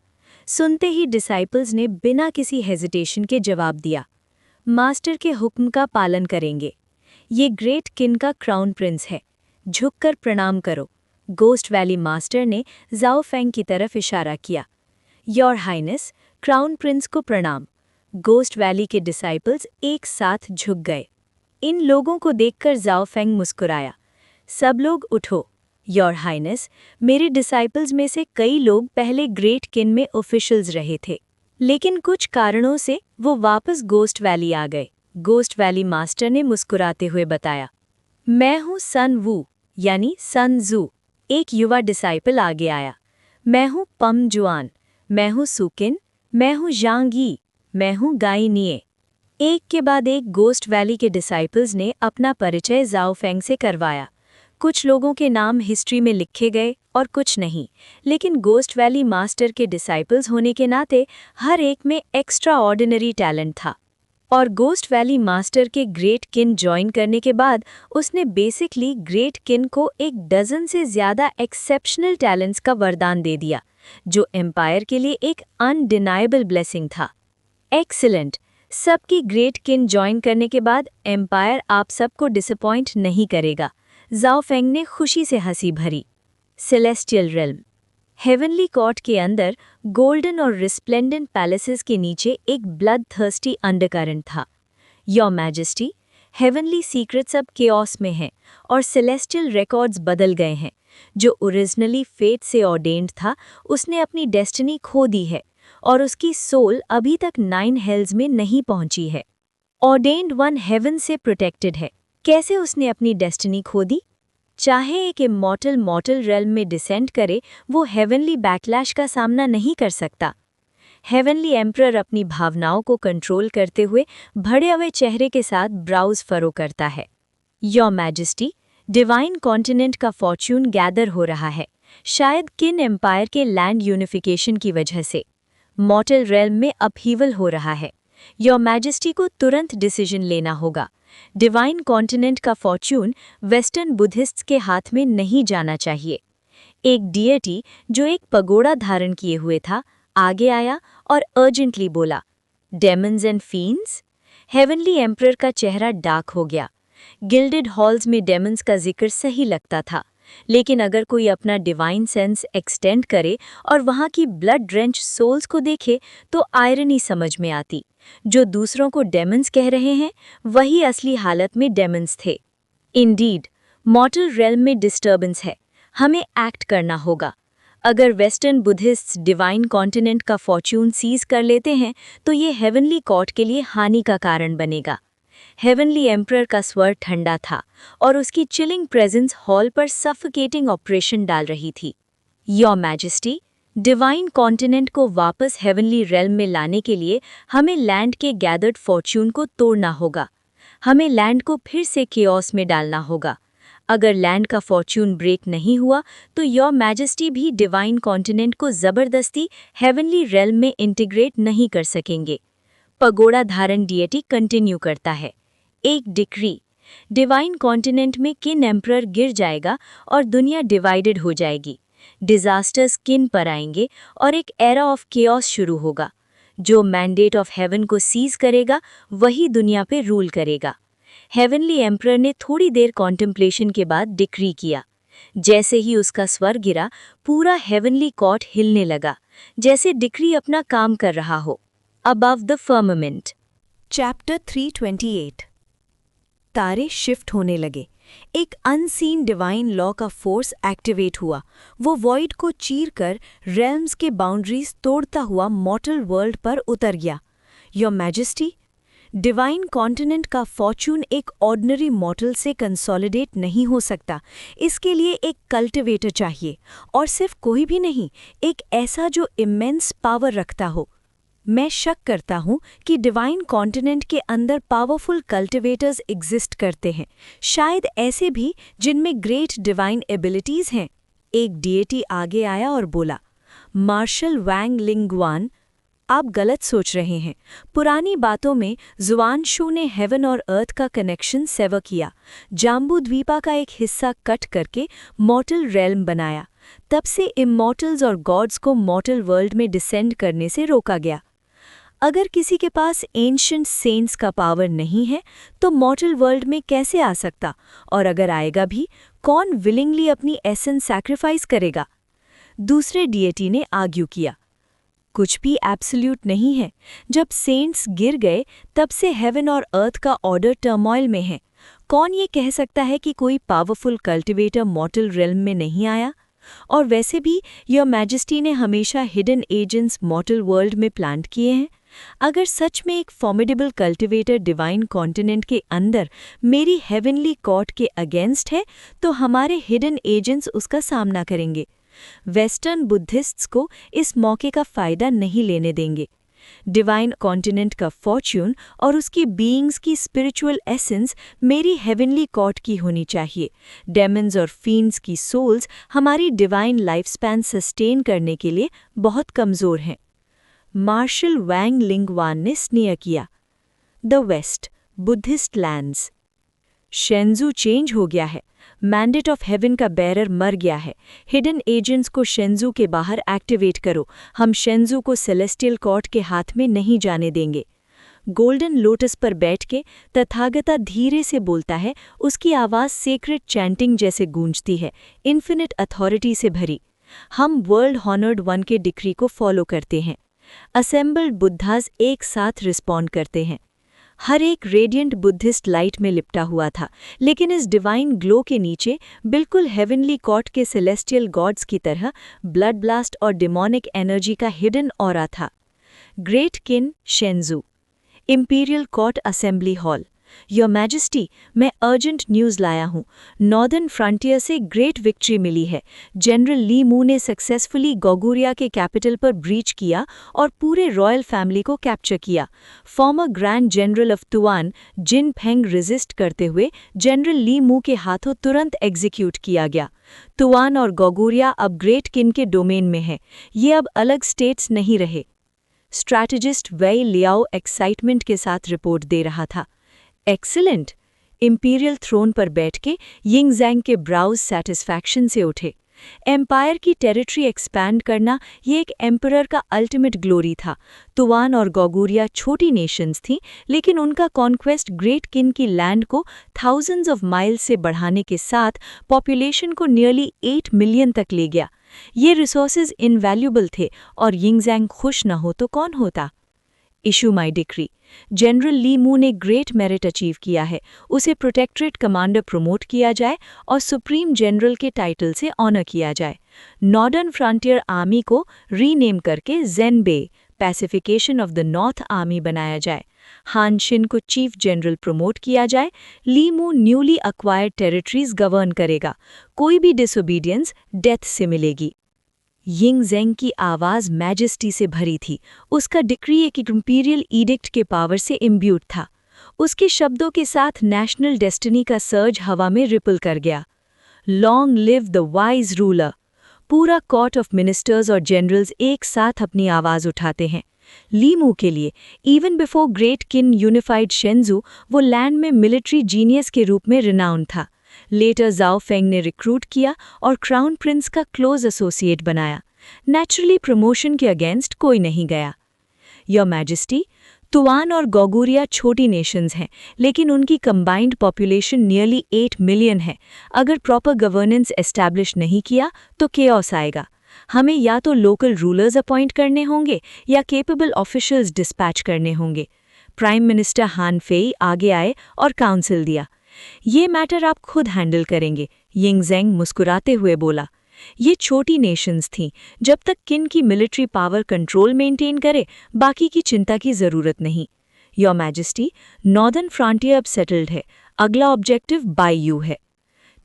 सुनते ही डिसाइपल्स ने बिना किसी हेजिटेशन के जवाब दिया, मास्टर के हुक्म का पालन करेंगे। ये ग्रेट किन का क्राउन प्रिंस है, झुककर प्रणाम करो। गोस्ट वैली मास्टर ने जाओ फेंग की तरफ इशारा किया। योर हाइनेस, क्राउन प्रिंस को प्रणाम। गोस्ट वैली के डिसाइपल्स एक साथ झुक गए। इन लोगों को देखकर जाओ फेंग मुस्कुराया। सब लोग उठो। योर हाइनेस, मेरे डिसाइपल्स में से कई लोग पहले ग्रेट किन में ऑफिशियल्स रहे थे, लेकिन कुछ कारणों से वो वापस गोस्ट वैली आ गए। गोस्ट वैली मास्टर ने मुस्कुराते हुए बताया, मैं हूँ सन वू यानी सन जू। एक युवा डिसाइपल आगे आया। मैं हूँ पम जुआन, मैं हूँ सुकिन, मैं हूँ जांगी, मैं हूँ गाइनिए। एक के बाद एक गोस्ट वैली के डिसाइपल्स ने अपना परिचय जाओ फेंग से करवाया। कुछ लोगों के नाम हिस्ट्री में लिखे गए और कुछ नहीं, लेकिन गोस्ट वैली मास्टर के डिसाइपल्स होने के नाते हर एक में एक्स्ट्रा ऑर्डिनरी टैलेंट था। और गोस्ट वैली मास्टर के ग्रेट किन ज्वाइन करने के बाद उसने बेसिकली ग्रेट किन को एक डजन से ज़्यादा एक्सेप्शनल टैलेंट्स का वरदान दे दिया, जो एम्पायर के लिए एक अनडिनाएबल ब्लेसिंग था। एक्सीलेंट, सबकी ग्रेट किन ज्वाइन करने के बाद एम्पायर आप सबको डिसअपॉइंट नहीं करेगा। जाओ फेंग ने खुशी से हंसी भरी। Celestial realm. हेवनली कॉर्ट के अंदर गोल्डन और रिस्प्लेंडेंट पैलेसेस के नीचे एक ब्लड थर्स्टी अंडरकरंट था। योर मैजेस्टी, हेवनली सीक्रेट्स अब केओस में हैं और सेलेस्टियल रिकॉर्ड्स बदल गए हैं। जो ओरिजिनली फेट से ऑर्डेन्ड था उसने अपनी डेस्टिनी खो दी है और उसकी सोल अभी तक 9 हेल्स में नहीं पहुंची है। ऑर्डेन्ड वन हेवन से प्रोटेक्टेड है। कैसे उसने अपनी डेस्टिनी खो दी? चाहे एक इमॉर्टल मॉर्टल रेल्म में डिसेंड करे, वो हेवनली बैकलैश का सामना नहीं कर सकता। हेवनली एम्परर अपनी भावनाओं को कंट्रोल करते हुए भड़े हुए चेहरे के साथ ब्राउज फरो करता है। योर मैजेस्टी, डिवाइन कॉन्टिनेंट का फॉर्च्यून गैदर हो रहा है, शायद किन एम्पायर के लैंड यूनिफिकेशन की वजह से। मॉर्टल रेल्म में अपहीवल हो रहा है। योर मैजेस्टी को तुरंत डिसीजन लेना होगा। डिवाइन कॉन्टिनेंट का फॉर्च्यून वेस्टर्न बुद्धिस्ट्स के हाथ में नहीं जाना चाहिए। एक डिएटी जो एक पगोड़ा धारण किए हुए था आगे आया और अर्जेंटली बोला, डेमन्स एंड फीन्स। हेवनली एम्परर का चेहरा डार्क हो गया। गिल्डेड हॉल्स में डेमन्स का जिक्र सही लगता था, लेकिन अगर कोई अपना डिवाइन सेंस एक्सटेंड करे और वहाँ की ब्लड ड्रेंच सोल्स को देखे तो आयरनी समझ में आती। जो दूसरों को डेमन्स कह रहे हैं वही असली हालत में डेमन्स थे। इंडीड, मॉर्टल रेल्म में डिस्टर्बेंस है, हमें एक्ट करना होगा। अगर वेस्टर्न बुद्धिस्ट्स डिवाइन कॉन्टिनेंट का फॉर्च्यून सीज कर लेते हैं तो ये हेवनली कॉर्ट के लिए हानि का कारण बनेगा। हेवनली एम्परर का स्वर ठंडा था और उसकी चिलिंग प्रेजेंस हॉल पर सफोकेटिंग ऑपरेशन डाल रही थी। योर मैजेस्टी, डिवाइन कॉन्टिनेंट को वापस हेवनली रेल्म में लाने के लिए हमें लैंड के गैदर्ड फॉर्च्यून को तोड़ना होगा। हमें लैंड को फिर से केओस में डालना होगा। अगर लैंड का फॉर्च्यून ब्रेक नहीं हुआ तो योर मैजेस्टी भी डिवाइन कॉन्टिनेंट को ज़बरदस्ती हेवनली रेल्म में इंटीग्रेट नहीं कर सकेंगे। पगोड़ा धारण डिएटी कंटिन्यू करता है। एक डिक्री, डिवाइन कॉन्टिनेंट में किन एम्परर गिर जाएगा और दुनिया डिवाइडेड हो जाएगी। डिजास्टर्स किन पर आएंगे और एक एरा ऑफ केओस शुरू होगा। जो मैंडेट ऑफ हेवन को सीज करेगा वही दुनिया पे रूल करेगा। हेवनली एम्परर ने थोड़ी देर कॉन्टेम्पलेशन के बाद डिक्री किया। जैसे ही उसका स्वर गिरा, पूरा हेवनली कॉर्ट हिलने लगा, जैसे डिक्री अपना काम कर रहा हो। Above the firmament. चैप्टर 328। तारे शिफ्ट होने लगे। एक अनसीन डिवाइन लॉ का फोर्स एक्टिवेट हुआ। वो वॉइड को चीर कर रेल्म्स के बाउंड्रीज तोड़ता हुआ मॉर्टल वर्ल्ड पर उतर गया। योर मैजेस्टी, डिवाइन कॉन्टिनेंट का फॉर्च्यून एक ऑर्डिनरी मॉर्टल से कंसोलिडेट नहीं हो सकता। इसके लिए एक कल्टिवेटर चाहिए, और सिर्फ कोई भी नहीं, एक ऐसा जो इमेंस पावर रखता हो। मैं शक करता हूँ कि डिवाइन कॉन्टिनेंट के अंदर पावरफुल कल्टिवेटर्स एग्जिस्ट करते हैं, शायद ऐसे भी जिनमें ग्रेट डिवाइन एबिलिटीज़ हैं। एक डिएटी आगे आया और बोला, मार्शल वैंग लिंगवान, आप गलत सोच रहे हैं। पुरानी बातों में जुआनशू ने हेवन और अर्थ का कनेक्शन सेवर किया, जाम्बू द्वीपा का एक हिस्सा कट करके मॉर्टल रेल्म बनाया। तब से इमॉर्टल्स और गॉड्स को मॉर्टल वर्ल्ड में डिसेंड करने से रोका गया। अगर किसी के पास एंशिएंट सेंट्स का पावर नहीं है तो मॉर्टल वर्ल्ड में कैसे आ सकता, और अगर आएगा भी, कौन विलिंगली अपनी एसेंस सैक्रिफाइस करेगा? दूसरे डिएटी ने आर्ग्यू किया, कुछ भी एब्सोल्यूट नहीं है। जब सेंट्स गिर गए तब से हेवन और अर्थ का ऑर्डर टर्मोइल में है। कौन ये कह सकता है कि कोई पावरफुल कल्टिवेटर मॉर्टल रेल्म में नहीं आया? और वैसे भी योर मैजेस्टी ने हमेशा हिडन एजेंट्स मॉर्टल वर्ल्ड में प्लांट किए हैं। अगर सच में एक फॉर्मिडेबल कल्टिवेटर डिवाइन कॉन्टिनेंट के अंदर मेरी हेवनली कॉर्ट के अगेंस्ट है तो हमारे हिडन एजेंट्स उसका सामना करेंगे। वेस्टर्न बुद्धिस्ट्स को इस मौके का फ़ायदा नहीं लेने देंगे। डिवाइन कॉन्टिनेंट का फॉर्च्यून और उसकी बीइंग्स की स्पिरिचुअल एसेंस मेरी हेवनली कॉर्ट की होनी चाहिए। डेमन्स और फीन्स की सोल्स हमारी डिवाइन लाइफ स्पैन सस्टेन करने के लिए बहुत कमज़ोर हैं। मार्शल वैंग लिंगवान ने स्नेह किया, the west, Buddhist lands. Shenzhou change हो गया है। मैंडेट ऑफ हेवन का बैरर मर गया है। हिडन एजेंट्स को शेंजू के बाहर एक्टिवेट करो। हम शेंजू को सेलेस्टियल कॉर्ट के हाथ में नहीं जाने देंगे। गोल्डन लोटस पर बैठ के तथागता धीरे से बोलता है, उसकी आवाज़ सेक्रेट चैंटिंग जैसे गूंजती है, इन्फिनिट अथॉरिटी से भरी। हम वर्ल्ड हॉनर्ड वन के डिक्री को फॉलो करते हैं। असेंबल्ड बुद्धास एक साथ रिस्पॉन्ड करते हैं। हर एक रेडिएंट बुद्धिस्ट लाइट में लिपटा हुआ था, लेकिन इस डिवाइन ग्लो के नीचे बिल्कुल हेवनली कॉर्ट के सेलेस्टियल गॉड्स की तरह ब्लड ब्लास्ट और डिमोनिक एनर्जी का हिडन ऑरा था। Great Qin Shenzhou, imperial court assembly hall. Your majesty, मैं अर्जेंट न्यूज़ लाया हूँ। नॉर्दर्न फ्रंटियर से ग्रेट विक्ट्री मिली है। जनरल ली मू ने सक्सेसफुली गोगुरिया के कैपिटल पर ब्रीच किया और पूरे रॉयल फैमिली को कैप्चर किया। Former grand general of Tuan Jin Feng resist करते हुए जनरल ली मू के हाथों तुरंत एग्जीक्यूट किया गया। तुआन और गोगुरिया अब ग्रेट किन के डोमेन में है। ये अब अलग स्टेट्स नहीं रहे। स्ट्रैटेजिस्ट वेई लियाओ एक्साइटमेंट के साथ रिपोर्ट दे रहा था। एक्सीलेंट! इंपीरियल थ्रोन पर बैठ के यिंगजैंग के ब्राउज सैटिस्फैक्शन से उठे। एम्पायर की टेरिटरी एक्सपैंड करना ये एक एम्परर का अल्टीमेट ग्लोरी था। तुआन और गोगुरिया छोटी नेशंस थीं, लेकिन उनका कॉन्क्वेस्ट ग्रेट किन की लैंड को थाउजेंड्स ऑफ माइल्स से बढ़ाने के साथ पॉपुलेशन को नियरली 8 मिलियन तक ले गया। ये रिसोर्सेज इनवैल्यूबल थे और यिंगजैंग खुश न हो तो कौन होता। इशू माई डिक्री। जनरल ली मू ने ग्रेट मेरिट अचीव किया है। उसे प्रोटेक्टरेट कमांडर प्रमोट किया जाए और सुप्रीम जनरल के टाइटल से ऑनर किया जाए। नॉर्दर्न फ्रंटियर आर्मी को रीनेम करके ज़ेनबे पैसिफिकेशन ऑफ द नॉर्थ आर्मी बनाया जाए। हान शिन को चीफ जनरल प्रमोट किया जाए। ली मू न्यूली अक्वायर्ड टेरिटरीज गवर्न करेगा। कोई भी डिसोबीडियंस डेथ से मिलेगी। यिंगजैंग की आवाज़ मैजेस्टी से भरी थी। उसका डिक्री एक इंपीरियल ईडिक्ट के पावर से इम्ब्यूड था। उसके शब्दों के साथ नेशनल डेस्टिनी का सर्ज हवा में रिपल कर गया। Long live the wise ruler. पूरा कोर्ट ऑफ मिनिस्टर्स और जनरल्स एक साथ अपनी आवाज़ उठाते हैं। ली मू के लिए इवन बिफोर ग्रेट किन यूनिफाइड शेंजू वो लैंड में मिलिट्री जीनियस के रूप में रिनाउंड था। लेटर जाओ फेंग ने रिक्रूट किया और क्राउन प्रिंस का क्लोज एसोसिएट बनाया। नेचुरली प्रमोशन के अगेंस्ट कोई नहीं गया। योर मैजेस्टी, तुआन और गोगुरिया छोटी नेशंस हैं, लेकिन उनकी कंबाइंड पॉपुलेशन नियरली 8 मिलियन है। अगर प्रॉपर गवर्नेंस एस्टैब्लिश नहीं किया तो केओस आएगा। हमें या तो लोकल रूलर्स अपॉइंट करने होंगे या केपेबल ऑफिशियल्स डिस्पैच करने होंगे। प्राइम मिनिस्टर हान फेई आगे आए और काउंसिल दिया। ये मैटर आप खुद हैंडल करेंगे, यिंगजैंग मुस्कुराते हुए बोला। ये छोटी नेशंस थीं। जब तक किन की मिलिट्री पावर कंट्रोल मेंटेन करे, बाकी की चिंता की ज़रूरत नहीं। योर मैजेस्टी, नॉर्दर्न फ्रंटियर अब सेटल्ड है। अगला ऑब्जेक्टिव बाईयू है।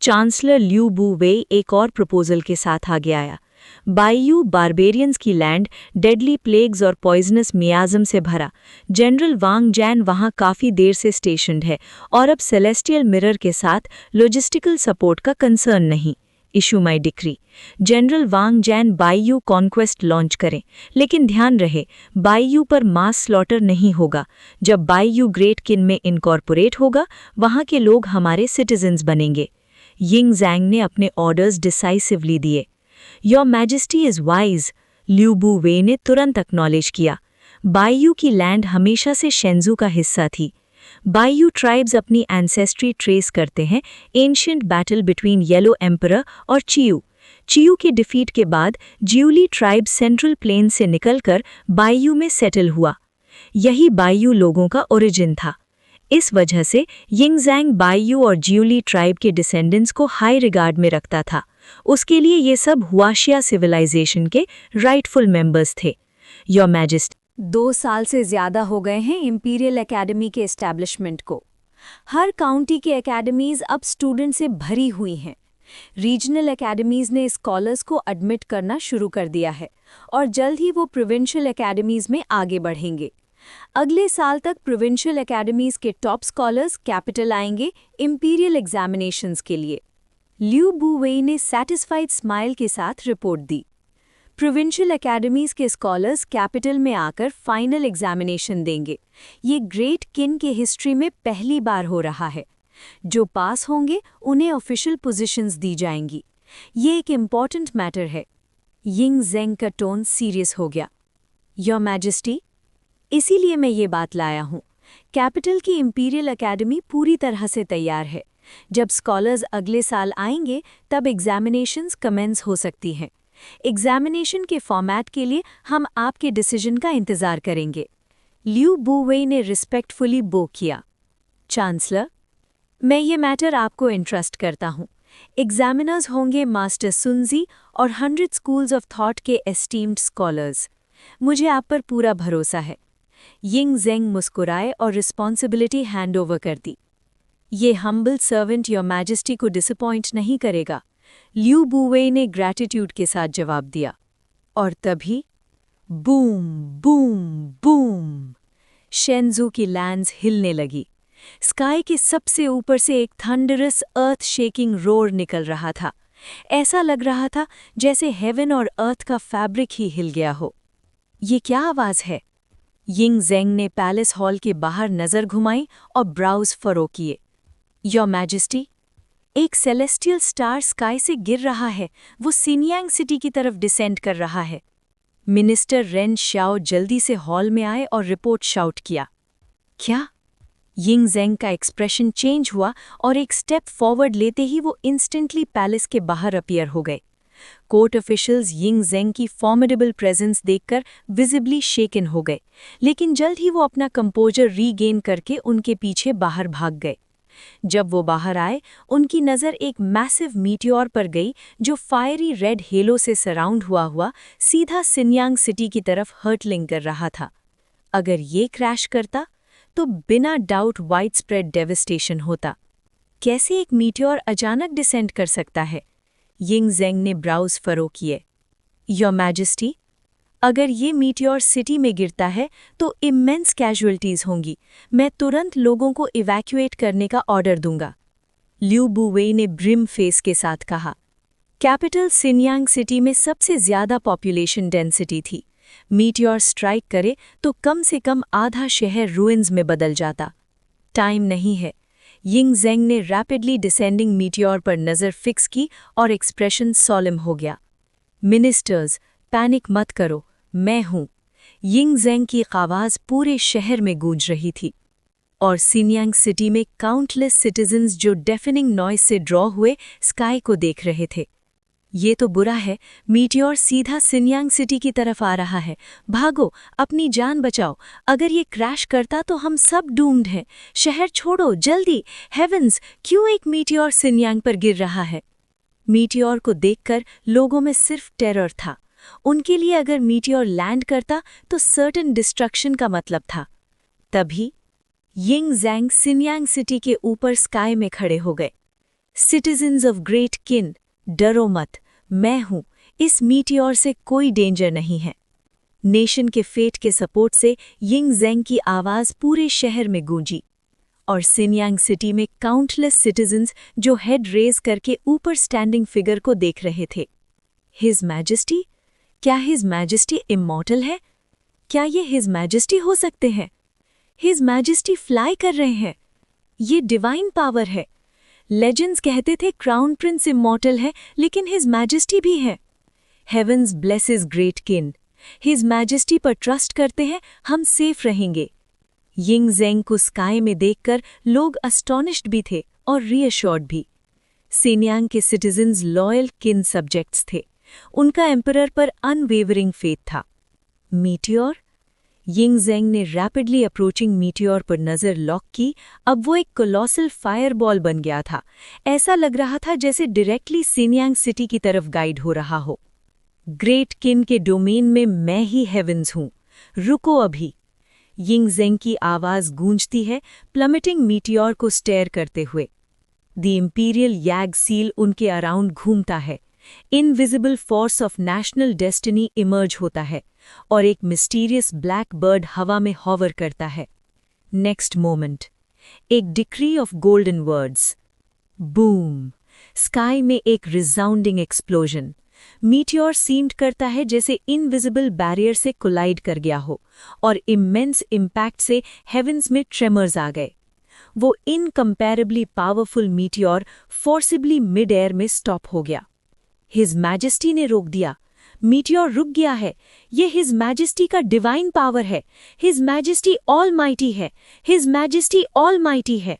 चांसलर ल्यू बू वेई एक और प्रपोजल के साथ आगे आया। बाईयू बारबेरियंस की लैंड डेडली प्लेग्स और पॉइजनस मियाज़म से भरा। जनरल वांग जैन वहाँ काफ़ी देर से स्टेशन्ड है और अब सेलेस्टियल मिरर के साथ लॉजिस्टिकल सपोर्ट का कंसर्न नहीं। इशू माई डिक्री। जनरल वांग जैन बाईयू कॉन्क्वेस्ट लॉन्च करें, लेकिन ध्यान रहे बाईयू पर मास स्लॉटर नहीं होगा। जब बाईयू ग्रेट किन में इनकॉर्पोरेट होगा, वहाँ के लोग हमारे सिटीजन्स बनेंगे। यिंगजैंग ने अपने ऑर्डर्स डिसाइसिवली दिए। योर मैजेस्टी इज़ वाइज, ल्यू बू वे ने तुरंत एक्नॉलेज किया। बाईयू की लैंड हमेशा से शेंजू का हिस्सा थी। बाईयू ट्राइब्स अपनी एंसेस्ट्री ट्रेस करते हैं ancient battle between yellow emperor और चियू। चियू के डिफीट के बाद जियूली ट्राइब सेंट्रल प्लेन से निकलकर बाईयू में सेटल हुआ। यही बाईयू लोगों का ओरिजिन था। इस वजह से यिंगजैंग बाईयू और जियूली ट्राइब के डिसेंडेंट्स को हाई रिगार्ड में रखता था। उसके लिए ये सब हुआशिया सिविलाइजेशन के राइटफुल मेंबर्स थे। योर मैजेस्टी, 2 साल से ज़्यादा हो गए हैं इंपीरियल एकेडमी के एस्टैब्लिशमेंट को। हर काउंटी की एकेडमीज़ अब स्टूडेंट से भरी हुई हैं। रीजनल एकेडमीज़ ने स्कॉलर्स को एडमिट करना शुरू कर दिया है और जल्द ही वो प्रोविंशियल एकेडमीज़ में आगे बढ़ेंगे। अगले साल तक प्रोविंशियल एकेडमीज़ के टॉप स्कॉलर्स कैपिटल आएंगे इंपीरियल एग्जामिनेशंस के लिए। ल्यू बू वेई ने सैटिस्फाइड स्माइल के साथ रिपोर्ट दी। प्रोविंशियल एकेडमीज़ के स्कॉलर्स कैपिटल में आकर फाइनल एग्जामिनेशन देंगे। ये ग्रेट किन के हिस्ट्री में पहली बार हो रहा है। जो पास होंगे उन्हें ऑफिशियल पोजीशंस दी जाएंगी। ये एक इम्पॉर्टेंट मैटर है। यिंगजैंग का टोन सीरियस हो गया। योर मैजेस्टी, इसीलिए मैं ये बात लाया हूँ। कैपिटल की इंपीरियल एकेडमी पूरी तरह से तैयार है। जब स्कॉलर्स अगले साल आएंगे तब एग्जामिनेशंस कमेंस हो सकती हैं। एग्जामिनेशन के फॉर्मेट के लिए हम आपके डिसीजन का इंतज़ार करेंगे। ल्यू बूवे ने रिस्पेक्टफुली बो किया। चांसलर, मैं ये मैटर आपको इंट्रस्ट करता हूँ। एग्जामिनर्स होंगे मास्टर सुनजी और 100 स्कूल्स ऑफ थॉट के एस्टीम्ड स्कॉलर्स। मुझे आप पर पूरा भरोसा है। यिंग ज़ेंग मुस्कुराए और रिस्पॉन्सिबिलिटी हैंड ओवर कर दी। ये हम्बल सर्वेंट योर मैजेस्टी को डिसअपॉइंट नहीं करेगा, ल्यू बूवे ने ग्रैटिट्यूड के साथ जवाब दिया। और तभी बूम बूम बूम, शेंजू की लैंड्स हिलने लगी। स्काई के सबसे ऊपर से एक थंडरस अर्थ शेकिंग रोर निकल रहा था। ऐसा लग रहा था जैसे हेवन और अर्थ का फैब्रिक ही हिल गया हो। ये क्या आवाज़ है? यिंग ज़ेंग ने पैलेस हॉल के बाहर नज़र घुमाई और ब्राउज फरो किए। योर मैजेस्टी, एक सेलेस्टियल स्टार स्काई से गिर रहा है। वो सिनयांग सिटी की तरफ डिसेंड कर रहा है। मिनिस्टर रेन श्याओ जल्दी से हॉल में आए और रिपोर्ट शाउट किया। क्या? यिंग ज़ेंग का एक्सप्रेशन चेंज हुआ और एक स्टेप फॉरवर्ड लेते ही वो इंस्टेंटली पैलेस के बाहर अपीयर हो गए। कोर्ट ऑफिशियल्स यिंग ज़ेंग की फॉर्मिडेबल प्रेजेंस देखकर विजिबली शेकन हो गए, लेकिन जल्द ही वो अपना कंपोजर रीगेन करके उनके पीछे बाहर भाग गए। जब वो बाहर आए, उनकी नज़र एक मैसिव मीटियोर पर गई जो फायरी रेड हेलो से सराउंड हुआ सीधा सिनयांग सिटी की तरफ हर्टलिंग कर रहा था। अगर ये क्रैश करता तो बिना डाउट वाइड स्प्रेड डेविस्टेशन होता। कैसे एक मीटियोर अचानक डिसेंड कर सकता है? यिंग ज़ेंग ने ब्राउज फरो किए। योर मैजेस्टी, अगर ये मीटियोर सिटी में गिरता है तो इमेंस कैजुअल्टीज होंगी। मैं तुरंत लोगों को इवैक्यूएट करने का ऑर्डर दूंगा, ल्यू बूवे ने ब्रिम फेस के साथ कहा। कैपिटल सिनयांग सिटी में सबसे ज्यादा पॉपुलेशन डेंसिटी थी। मीटियोर स्ट्राइक करे तो कम से कम आधा शहर रुइंस में बदल जाता। टाइम नहीं है। यिंग ज़ेंग ने रैपिडली डिसेंडिंग मीटियोर पर नज़र फिक्स की और एक्सप्रेशन सॉलम हो गया। मिनिस्टर्स, पैनिक मत करो, मैं हूँ। यिंग ज़ेंग की आवाज़ पूरे शहर में गूंज रही थी और सिनयांग सिटी में काउंटलेस सिटीजन्स जो डेफिनिंग नॉइस से ड्रॉ हुए स्काई को देख रहे थे। ये तो बुरा है, मीटियोर सीधा सिनयांग सिटी की तरफ आ रहा है। भागो, अपनी जान बचाओ। अगर ये क्रैश करता तो हम सब डूम्ड हैं। शहर छोड़ो जल्दी। हेवंस, क्यों एक मीटियोर सिनयांग पर गिर रहा है? मीटियोर को देखकर लोगों में सिर्फ टेरर था। उनके लिए अगर मीटियोर लैंड करता तो सर्टेन डिस्ट्रक्शन का मतलब था। तभी यिंग ज़ेंग सिनयांग सिटी के ऊपर स्काई में खड़े हो गए। सिटीजन्स ऑफ ग्रेट किन, डरो मत, मैं हूं। इस मीटियोर से कोई डेंजर नहीं है। नेशन के फेट के सपोर्ट से यिंग ज़ेंग की आवाज़ पूरे शहर में गूंजी और सिनयांग सिटी में काउंटलेस सिटीजन्स जो हेड रेज करके ऊपर स्टैंडिंग फिगर को देख रहे थे। हिज मैजेस्टी, क्या हिज मैजेस्टी इमॉर्टल है? क्या ये हिज मैजेस्टी हो सकते हैं? हिज मैजेस्टी फ्लाई कर रहे हैं। ये डिवाइन पावर है। लेजेंड्स कहते थे क्राउन प्रिंस इमॉर्टल है, लेकिन हिज मैजेस्टी भी है। हेवंस ब्लेसेस ग्रेट किन, हिज मैजेस्टी पर ट्रस्ट करते हैं, हम सेफ रहेंगे। यिंग ज़ेंग को स्काई में देखकर लोग अस्टॉनिश्ड भी थे और रीअश्योर्ड भी। सिनयांग के सिटीजन्स लॉयल किन सब्जेक्ट्स थे। उनका एम्परर पर अनवेवरिंग फेथ था। मीटियोर? यिंग ज़ेंग ने रैपिडली अप्रोचिंग मीटियोर पर नज़र लॉक की। अब वो एक कोलोसल फायरबॉल बन गया था। ऐसा लग रहा था जैसे डायरेक्टली सिनयांग सिटी की तरफ गाइड हो रहा हो। ग्रेट किन के डोमेन में मैं ही हेवंस हूँ, रुको अभी। यिंग ज़ेंग की आवाज़ गूंजती है, प्लमिटिंग मीटियोर को स्टेयर करते हुए। द इंपीरियल यैग सील उनके अराउंड घूमता है। Invisible force of national destiny emerge होता है और एक मिस्टीरियस ब्लैक बर्ड हवा में हॉवर करता है। नेक्स्ट मोमेंट, एक decree of golden words. Boom! Sky में एक रिसाउंडिंग एक्सप्लोजन। मीटियोर सीम्ड करता है जैसे इनविजिबल बैरियर से कोलाइड कर गया हो और इमेंस इम्पैक्ट से हेवंस में ट्रेमर्स आ गए। वो incomparably powerful meteor forcibly mid air में स्टॉप हो गया। हिज मैजेस्टी ने रोक दिया। मीटियोर रुक गया है। ये हिज मैजेस्टी का डिवाइन पावर है। हिज मैजेस्टी ऑलमाइटी है। हिज मैजेस्टी ऑलमाइटी है।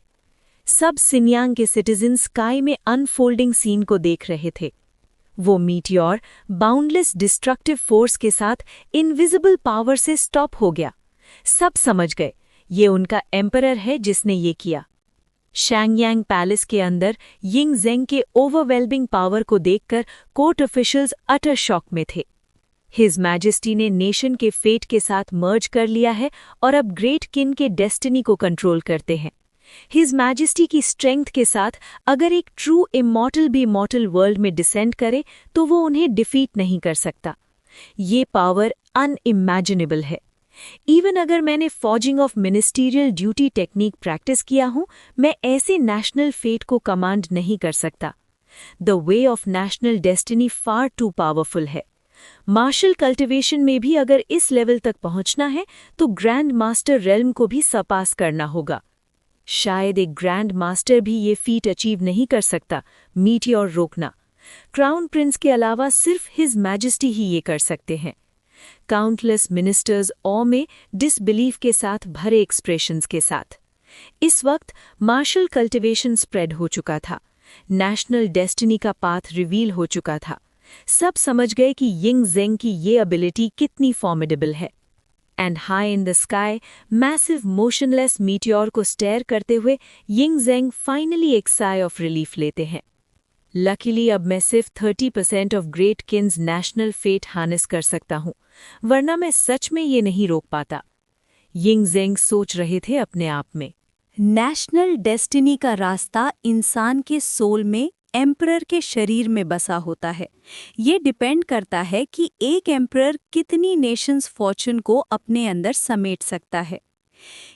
सब सिन्यांग के सिटीजन स्काई में अनफोल्डिंग सीन को देख रहे थे। वो मीटियोर बाउंडलेस डिस्ट्रक्टिव फोर्स के साथ इनविजिबल पावर से स्टॉप हो गया। सब समझ गए ये उनका एम्परर है जिसने ये किया। शैंगयांग पैलेस के अंदर यिंग ज़ेंग के ओवरवेलमिंग पावर को देखकर कोर्ट ऑफिशियल्स अटर शॉक में थे। हिज मैजेस्टी ने नेशन के फेट के साथ मर्ज कर लिया है और अब ग्रेट किन के डेस्टिनी को कंट्रोल करते हैं। हिज मैजेस्टी की स्ट्रेंथ के साथ अगर एक ट्रू इमॉर्टल भी मॉर्टल वर्ल्ड में डिसेंड करे तो वो उन्हें डिफीट नहीं कर सकता। ये पावर अनइमेजिनेबल है। इवन अगर मैंने forging of ministerial duty technique practice किया हूं, मैं ऐसे नेशनल फेट को कमांड नहीं कर सकता। The way of national destiny far too powerful है। मार्शल कल्टिवेशन में भी अगर इस लेवल तक पहुंचना है तो ग्रैंड मास्टर रेल्म को भी सरपास करना होगा। शायद एक ग्रैंड मास्टर भी ये फीट अचीव नहीं कर सकता, मीटियोर रोकना। क्राउन प्रिंस के अलावा सिर्फ हिज मैजेस्टी ही ये कर सकते हैं। काउंटलेस मिनिस्टर्स ऑ में डिसबिलीफ के साथ भरे एक्सप्रेशंस के साथ। इस वक्त मार्शल कल्टिवेशन स्प्रेड हो चुका था। नेशनल डेस्टिनी का पाथ रिवील हो चुका था। सब समझ गए कि यिंग ज़ेंग की ये एबिलिटी कितनी फॉर्मिडेबल है। And high in the sky massive motionless meteor को स्टेयर करते हुए यिंग ज़ेंग फाइनली एक साय ऑफ रिलीफ लेते हैं। लकीली अब मैं सिर्फ 30% of great Qin's national fate harness कर सकता हूँ, वरना मैं सच में ये नहीं रोक पाता। यिंग ज़ेंग सोच रहे थे अपने आप में। नेशनल डेस्टिनी का रास्ता इंसान के सोल में, एम्परर के शरीर में बसा होता है। ये डिपेंड करता है कि एक एम्परर कितनी नेशंस फॉर्चून को अपने अंदर समेट सकता है।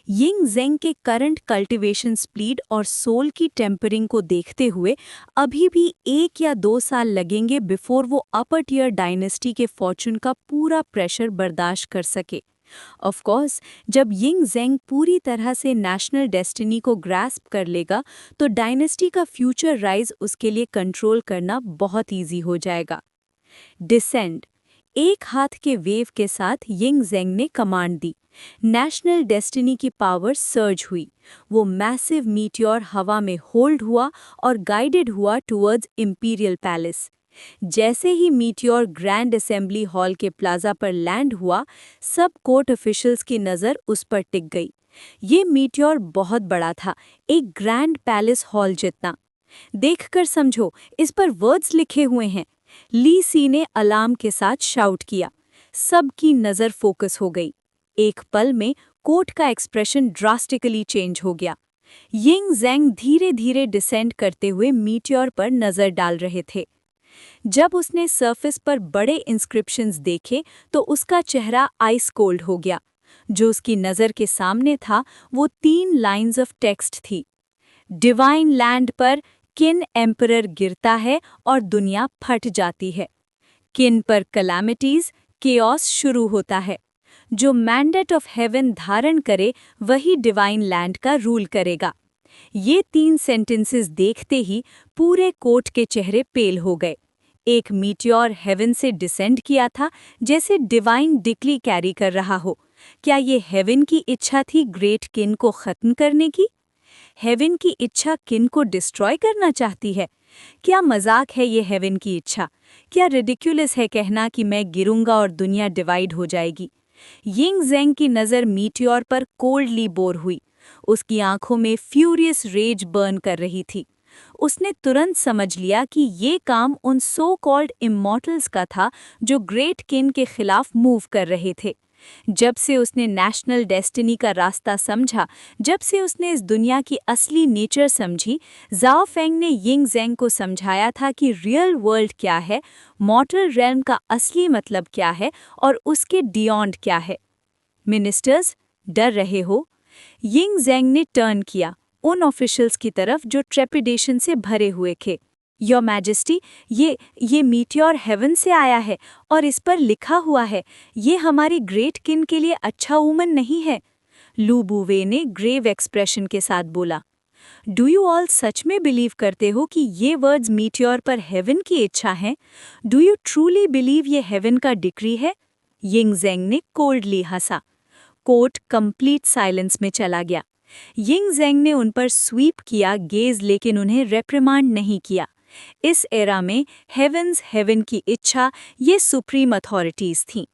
यिंग ज़ेंग के करंट कल्टीवेशन स्पीड और सोल की टेम्परिंग को देखते हुए अभी भी 1 या 2 साल लगेंगे बिफोर वो अपर टियर डायनेस्टी के फॉर्चून का पूरा प्रेशर बर्दाश्त कर सके। ऑफ कोर्स, जब यिंग ज़ेंग पूरी तरह से नेशनल डेस्टिनी को ग्रास्प कर लेगा तो डायनेस्टी का फ्यूचर राइज उसके लिए कंट्रोल करना बहुत ईजी हो जाएगा। डिसेंड। एक हाथ के वेव के साथ यिंग ज़ेंग ने कमांड दी। नेशनल डेस्टिनी की पावर सर्ज हुई। वो मैसिव मीटियोर हवा में होल्ड हुआ और गाइडेड हुआ टुवर्ड्स इंपीरियल पैलेस। जैसे ही मीटियोर ग्रैंड असेंबली हॉल के प्लाजा पर लैंड हुआ, सब कोर्ट ऑफिशियल्स की नज़र उस पर टिक गई। ये मीटियोर बहुत बड़ा था, एक ग्रैंड पैलेस हॉल जितना। देखकर समझो, इस पर वर्ड्स लिखे हुए हैं। ली सी ने अलार्म के साथ शाउट किया। सबकी नज़र फोकस हो गई। एक पल में कोर्ट का एक्सप्रेशन ड्रास्टिकली चेंज हो गया। यिंग ज़ेंग धीरे धीरे डिसेंड करते हुए मीटियोर पर नज़र डाल रहे थे। जब उसने सरफेस पर बड़े इंस्क्रिप्शंस देखे तो उसका चेहरा आइस कोल्ड हो गया। जो उसकी नज़र के सामने था वो 3 लाइन्स ऑफ टेक्स्ट थी। डिवाइन लैंड पर किन एम्परर गिरता है और दुनिया फट जाती है। किन पर कैलामिटीज, केओस शुरू होता है। जो मैंडेट ऑफ हेवन धारण करे वही डिवाइन लैंड का रूल करेगा। ये 3 सेंटेंसेस देखते ही पूरे कोर्ट के चेहरे पेल हो गए। एक मीटियोर हेवन से डिसेंड किया था, जैसे डिवाइन डिक्ली कैरी कर रहा हो। क्या ये हेवन की इच्छा थी ग्रेट किन को खत्म करने की? हेवन की इच्छा किन को डिस्ट्रॉय करना चाहती है? क्या मजाक है ये हेवन की इच्छा? क्या रिडिक्युलस है कहना कि मैं गिरूंगा और दुनिया डिवाइड हो जाएगी? यिंग ज़ेंग की नज़र मीटियोर पर कोल्डली बोर हुई। उसकी आंखों में फ्यूरियस रेज बर्न कर रही थी। उसने तुरंत समझ लिया कि ये काम उन सो कॉल्ड इमॉर्टल्स का था जो ग्रेट किन के खिलाफ मूव कर रहे थे। जब से उसने नेशनल डेस्टिनी का रास्ता समझा, जब से उसने इस दुनिया की असली नेचर समझी, ज़ाओ फेंग ने यिंग ज़ेंग को समझाया था कि रियल वर्ल्ड क्या है, मॉर्टल रेल्म का असली मतलब क्या है और उसके डियॉन्ड क्या है। मिनिस्टर्स, डर रहे हो? यिंग ज़ेंग ने टर्न किया उन ऑफिशियल्स की तरफ जो ट्रेपिडेशन से भरे हुए थे। योर मैजेस्टी, ये मीटियोर हेवन से आया है और इस पर लिखा हुआ है, ये हमारी ग्रेट किन के लिए अच्छा ओमन नहीं है। लू बुवे ने ग्रेव एक्सप्रेशन के साथ बोला। डू यू ऑल सच में बिलीव करते हो कि ये वर्ड्स मीटियोर पर हेवन की इच्छा हैं? डू यू ट्रूली बिलीव ये हेवन का डिक्री है? यिंग ज़ेंग ने कोल्डली हंसा। कोर्ट कंप्लीट साइलेंस में चला गया। यिंग ज़ेंग ने उन पर स्वीप किया गेज, लेकिन उन्हें रेप्रिमांड नहीं किया। इस एरा में हेवंस हेवन की इच्छा ये सुप्रीम अथॉरिटीज थीं।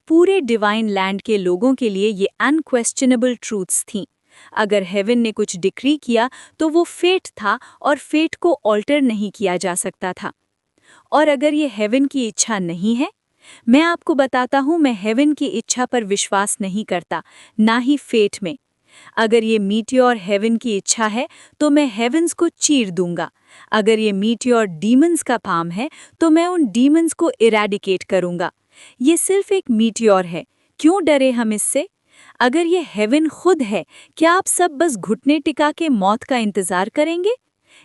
पूरे डिवाइन लैंड के लोगों के लिए ये अनक्वेश्चनेबल ट्रूथ्स थीं। अगर हेवन ने कुछ डिक्री किया तो वो फेट था और फेट को ऑल्टर नहीं किया जा सकता था। और अगर ये हेवन की इच्छा नहीं है, मैं आपको बताता हूँ, मैं हेवन की इच्छा पर विश्वास नहीं करता, ना ही फेट में। अगर ये मीटियोर हेवन की इच्छा है तो मैं हेवंस को चीर दूंगा। अगर ये मीटियोर डीमंस का काम है तो मैं उन डीमंस को इरेडिकेट करूंगा। ये सिर्फ एक मीटियोर है, क्यों डरे हम इससे? अगर ये हेवन खुद है, क्या आप सब बस घुटने टिका के मौत का इंतजार करेंगे?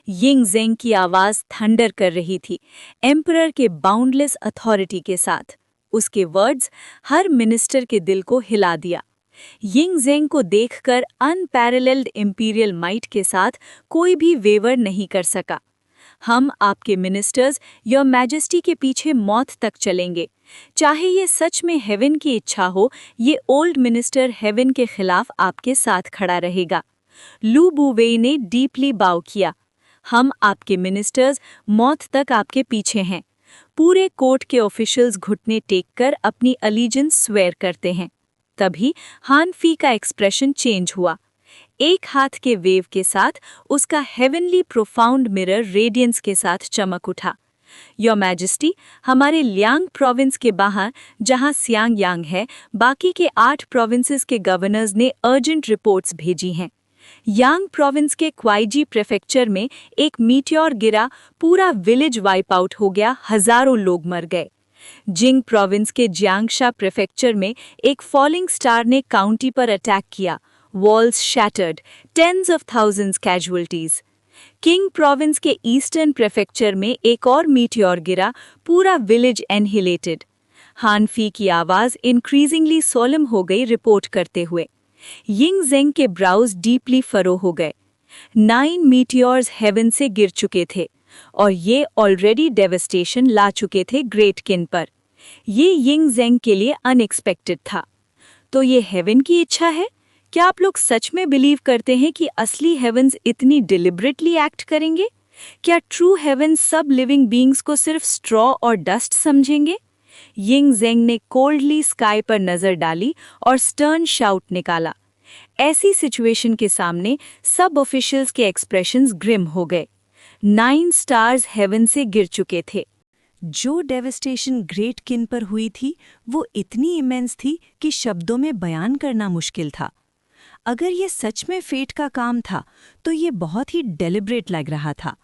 यिंग ज़ेंग की आवाज थंडर कर रही थी, एम्परर के बाउंडलेस अथॉरिटी के साथ। उसके वर्ड्स हर मिनिस्टर के दिल को हिला दिया। यिंग ज़ेंग को देखकर अनपैरेलल्ड इंपीरियल माइट के साथ कोई भी वेवर नहीं कर सका। हम आपके मिनिस्टर्स योर मैजेस्टी के पीछे मौत तक चलेंगे। चाहे ये सच में हेवन की इच्छा हो, ये ओल्ड मिनिस्टर हेवन के खिलाफ आपके साथ खड़ा रहेगा। लू बुवेई ने डीपली बाव किया। हम आपके मिनिस्टर्स मौत तक आपके पीछे हैं। पूरे कोर्ट के ऑफिशियल्स घुटने टेक कर अपनी अलीजेंस स्वेयर करते हैं। तभी हान फी का एक्सप्रेशन चेंज हुआ। एक हाथ के वेव के साथ उसका हेवनली प्रोफाउंड मिरर रेडियंस के साथ चमक उठा। योर मैजेस्टी, हमारे लियांग प्रोविंस के बाहर, जहां सियांग यांग है, बाकी के 8 प्रोविंसेस के गवर्नर्स ने अर्जेंट रिपोर्ट्स भेजी हैं। यांग प्रोविंस के क्वाइजी प्रेफेक्चर में एक मीटियोर गिरा, पूरा विलेज वाइप आउट हो गया, हजारों लोग मर गए। जिंग प्रोविंस के जियांगशा प्रेफेक्चर में एक फॉलिंग स्टार ने काउंटी पर अटैक किया, walls shattered, tens of thousands casualties. King province के ईस्टर्न प्रेफेक्चर में एक और मीटियोर गिरा, पूरा विलेज एनहिलेटेड। हान फी की आवाज इंक्रीजिंगली सोलम हो गई रिपोर्ट करते हुए। यिंग ज़ेंग के ब्राउज डीपली फरो हो गए। 9 मीटियोर्स हेवन से गिर चुके थे और ये ऑलरेडी डेवस्टेशन ला चुके थे ग्रेट किन पर। ये यिंग ज़ेंग के लिए अनएक्सपेक्टेड था। तो ये हेवन की इच्छा है? क्या आप लोग सच में बिलीव करते हैं कि असली हेवंस इतनी डिलिबरेटली एक्ट करेंगे? क्या ट्रू हेवन सब लिविंग बीइंग्स को सिर्फ स्ट्रॉ और डस्ट समझेंगे? यिंग ज़ेंग ने कोल्डली स्काई पर नजर डाली और स्टर्न शाउट निकाला। ऐसी सिचुएशन के सामने सब ऑफिशियल्स के एक्सप्रेशंस ग्रिम हो गए। 9 स्टार्स हेवन से गिर चुके थे। जो डेवस्टेशन ग्रेट किन पर हुई थी वो इतनी इमेंस थी कि शब्दों में बयान करना मुश्किल था। अगर ये सच में फेट का काम था तो ये बहुत ही डेलिब्रेट लग रहा था।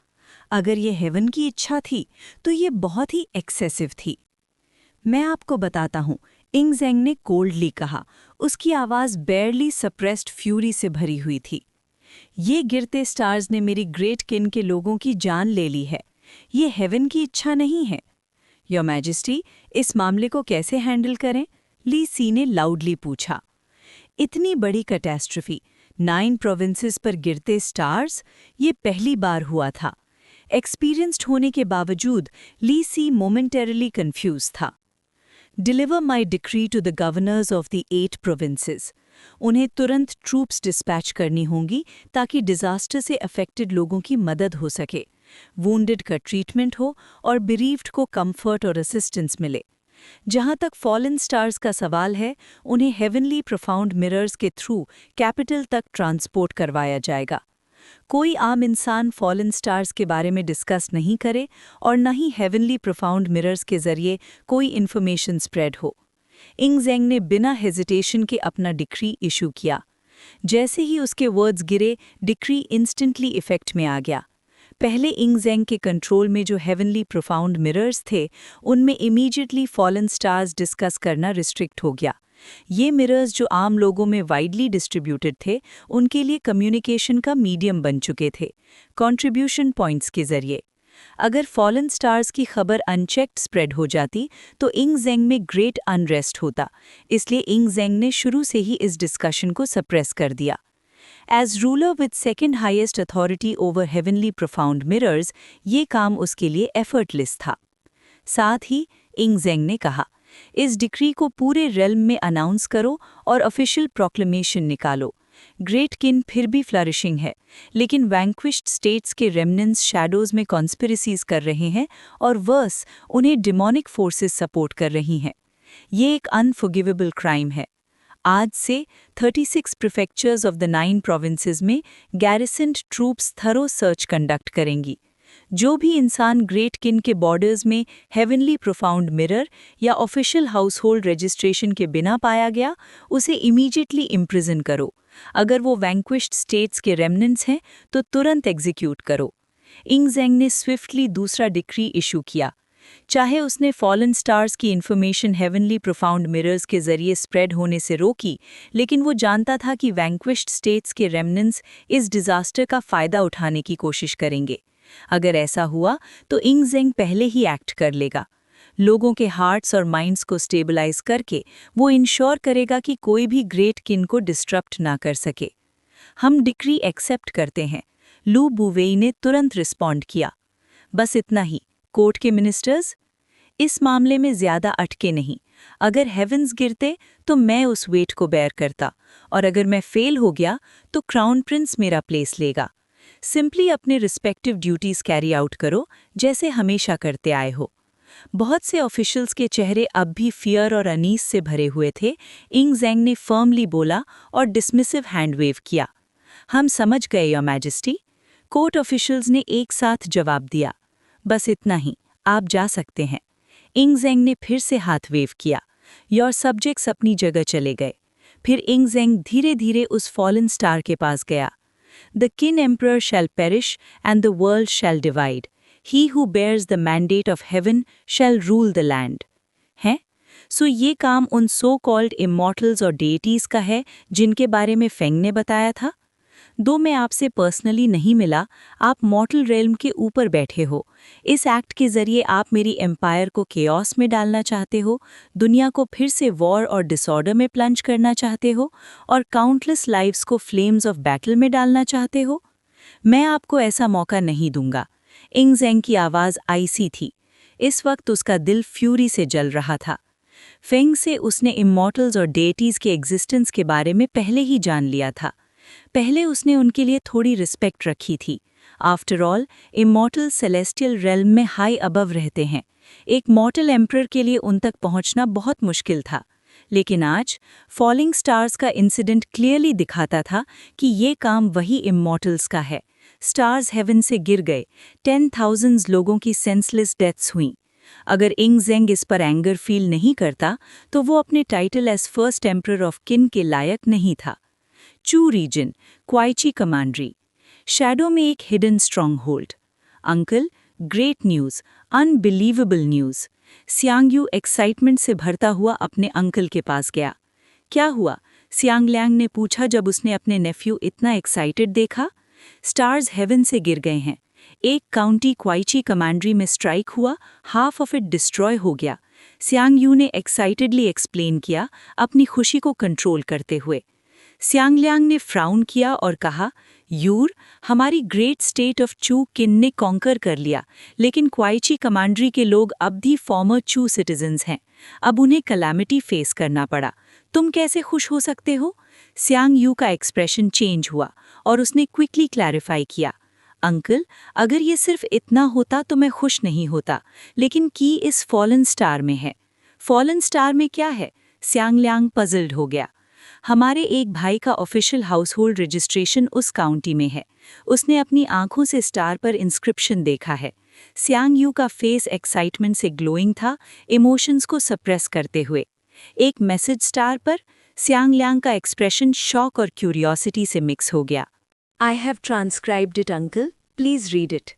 अगर ये हेवन की इच्छा थी तो ये बहुत ही एक्सेसिव थी। मैं आपको बताता हूँ, यिंग ज़ेंग ने कोल्डली कहा। उसकी आवाज़ बेयरली सप्रेस्ड फ्यूरी से भरी हुई थी। ये गिरते स्टार्स ने मेरी ग्रेट किन के लोगों की जान ले ली है। ये हेवन की इच्छा नहीं है। योर मैजेस्टी, इस मामले को कैसे हैंडल करें? ली सी ने लाउडली पूछा। इतनी बड़ी कैटेस्ट्रॉफी, 9 प्रोविंसेस पर गिरते स्टार्स, ये पहली बार हुआ था। एक्सपीरियंस्ड होने के बावजूद ली सी मोमेंटरली कंफ्यूज था। Deliver my decree to the governors of the 8 provinces. उन्हें तुरंत ट्रूप्स डिस्पैच करनी होंगी ताकि डिजास्टर से अफेक्टेड लोगों की मदद हो सके, वूंडेड का ट्रीटमेंट हो और बिरीव्ड को कंफर्ट और असिस्टेंस मिले। जहां तक फॉलन स्टार्स का सवाल है, उन्हें हेवनली प्रोफाउंड मिरर्स के थ्रू कैपिटल तक ट्रांसपोर्ट करवाया जाएगा। कोई आम इंसान फॉलन स्टार्स के बारे में डिस्कस नहीं करे और न ही हेवनली प्रोफाउंड मिरर्स के जरिए कोई इन्फॉर्मेशन स्प्रेड हो। यिंग ज़ेंग ने बिना हेजिटेशन के अपना डिक्री इशू किया। जैसे ही उसके वर्ड्स गिरे, डिक्री इंस्टेंटली इफेक्ट में आ गया। पहले यिंग ज़ेंग के कंट्रोल में जो हेवनली प्रोफाउंड मिरर्स थे, उनमें इमीडिएटली फॉलन स्टार्स डिस्कस करना रिस्ट्रिक्ट हो गया। ये मिरर्स जो आम लोगों में वाइडली डिस्ट्रीब्यूटेड थे, उनके लिए कम्युनिकेशन का मीडियम बन चुके थे, कंट्रीब्यूशन पॉइंट्स के जरिए। अगर फॉलन स्टार्स की खबर अनचेक्ड स्प्रेड हो जाती तो यिंग ज़ेंग में ग्रेट अनरेस्ट होता, इसलिए यिंग ज़ेंग ने शुरू से ही इस डिस्कशन को सप्रेस कर दिया। As ruler with second highest authority over heavenly profound mirrors, ये काम उसके लिए एफर्टलेस था। साथ ही इंगजेंग ने कहा, इस डिक्री को पूरे रेल्म में अनाउंस करो और ऑफिशियल प्रोक्लेमेशन निकालो। ग्रेट किन फिर भी फ्लरिशिंग है, लेकिन वैंक्विश्ड स्टेट्स के रेमनेंट्स शैडोज में कॉन्स्पिरेसीज कर रहे हैं और वर्स, उन्हें डिमोनिक फोर्सेस सपोर्ट कर रही हैं। ये एक अनफॉरगिवेबल क्राइम है। आज से 36 प्रीफेक्चर्स ऑफ द 9 प्रोविंसेस में गैरिसन्ड ट्रूप्स थरो सर्च कंडक्ट करेंगी। जो भी इंसान ग्रेट किन के बॉर्डर्स में हेवनली प्रोफाउंड मिरर या ऑफिशियल हाउसहोल्ड रजिस्ट्रेशन के बिना पाया गया, उसे इमीडिएटली इम्प्रिजन करो। अगर वो वैंक्विश्ड स्टेट्स के रेमनेंट्स हैं तो तुरंत एग्जीक्यूट करो। इंगजेंग ने स्विफ्टली दूसरा डिक्री इशू किया। चाहे उसने फॉलन स्टार्स की इन्फॉर्मेशन हेवनली प्रोफाउंड मिरर्स के जरिए स्प्रेड होने से रोकी, लेकिन वो जानता था कि वैंक्विश्ड स्टेट्स के रेमनेंट्स इस डिजास्टर का फायदा उठाने की कोशिश करेंगे। अगर ऐसा हुआ तो इंगजेंग पहले ही एक्ट कर लेगा। लोगों के हार्ट्स और माइंड्स को स्टेबलाइज करके वो इंश्योर करेगा कि कोई भी ग्रेट किन को डिस्टरप्ट ना कर सके। हम डिक्री एक्सेप्ट करते हैं, लू बुवेई ने तुरंत रिस्पॉन्ड किया। बस इतना ही, कोर्ट के मिनिस्टर्स, इस मामले में ज्यादा अटके नहीं। अगर हेवंस गिरते तो मैं उस वेट को बेयर करता, और अगर मैं फेल हो गया तो क्राउन प्रिंस मेरा प्लेस लेगा। सिंपली अपने रिस्पेक्टिव ड्यूटीज कैरी आउट करो, जैसे हमेशा करते आए हो। बहुत से ऑफिशियल्स के चेहरे अब भी फियर और अनीस से भरे हुए थे। इंगजेंग ने फर्मली बोला और डिसमिसिव हैंड वेव किया। हम समझ गए योर मैजेस्टी। कोर्ट ऑफिशियल्स ने एक साथ जवाब दिया, बस इतना ही, आप जा सकते हैं। इंगजेंग ने फिर से हाथ वेव किया। योर सब्जेक्ट्स अपनी जगह चले गए। फिर इंगजेंग धीरे धीरे उस फॉलन स्टार के पास गया। The kin emperor shall perish and the world shall divide. He who bears the mandate of heaven shall rule the land. हैं? सो ये काम उन सो कॉल्ड इमॉर्टल्स और डेटीज का है जिनके बारे में फेंग ने बताया था। दो मैं आपसे पर्सनली नहीं मिला, आप मॉर्टल रेल्म के ऊपर बैठे हो। इस एक्ट के जरिए आप मेरी एम्पायर को केओस में डालना चाहते हो, दुनिया को फिर से वॉर और डिसऑर्डर में प्लंज करना चाहते हो, और काउंटलेस लाइव्स को फ्लेम्स ऑफ बैटल में डालना चाहते हो। मैं आपको ऐसा मौका नहीं दूंगा। इंगजेंग की आवाज़ आइसी थी। इस वक्त उसका दिल फ्यूरी से जल रहा था। फेंग से उसने इमॉर्टल्स और डेटीज के एग्जिस्टेंस के बारे में पहले ही जान लिया था। पहले उसने उनके लिए थोड़ी रिस्पेक्ट रखी थी। After all, immortal celestial realm में हाई अबव रहते हैं। एक मॉर्टल एम्परर के लिए उन तक पहुंचना बहुत मुश्किल था। लेकिन आज फॉलिंग स्टार्स का इंसिडेंट क्लियरली दिखाता था कि ये काम वही इमॉर्टल्स का है। स्टार्स हेवन से गिर गए, 10,000 लोगों की सेंसलेस डेथ्स हुईं। अगर इंगजेंग इस पर एंगर फील नहीं करता तो वो अपने title as first emperor of Kin के लायक नहीं था। चू रीजन, क्वाइची कमांड्री, शैडो में एक hidden stronghold. Uncle, great news, unbelievable news. Xiangyu excitement से भरता हुआ अपने अंकल के पास गया। क्या हुआ? सियांगलियांग ने पूछा जब उसने अपने नेफ्यू इतना एक्साइटेड देखा। स्टार्स हेवन से गिर गए हैं। एक काउंटी क्वाइची कमांड्री में स्ट्राइक हुआ, हाफ ऑफ इट डिस्ट्रॉय हो गया। सियांगयू ने एक्साइटेडली एक्सप्लेन किया, अपनी खुशी को कंट्रोल करते हुए। सियांगलियांग ने फ्राउन किया और कहा, यूर, हमारी ग्रेट स्टेट ऑफ चू किन ने कॉन्कर कर लिया, लेकिन क्वाइची कमांड्री के लोग अब भी फॉर्मर चू सिटीजन्स हैं। अब उन्हें कलामिटी फेस करना पड़ा। तुम कैसे खुश हो सकते हो? सियांगयू का एक्सप्रेशन चेंज हुआ और उसने क्विकली क्लैरिफाई किया, अंकल, अगर ये सिर्फ इतना होता तो मैं खुश नहीं होता, लेकिन की इस फॉलन स्टार में है। फॉलन स्टार में क्या है? सियांगलियांग पजल्ड हो गया। हमारे एक भाई का ऑफिशियल हाउसहोल्ड रजिस्ट्रेशन उस काउंटी में है। उसने अपनी आंखों से स्टार पर इंस्क्रिप्शन देखा है। सियांगयू का फेस एक्साइटमेंट से ग्लोइंग था, इमोशंस को सप्रेस करते हुए। एक मैसेज स्टार पर सियांगलियांग का एक्सप्रेशन शॉक और क्यूरियोसिटी से मिक्स हो गया। I have transcribed it, uncle. Please read it.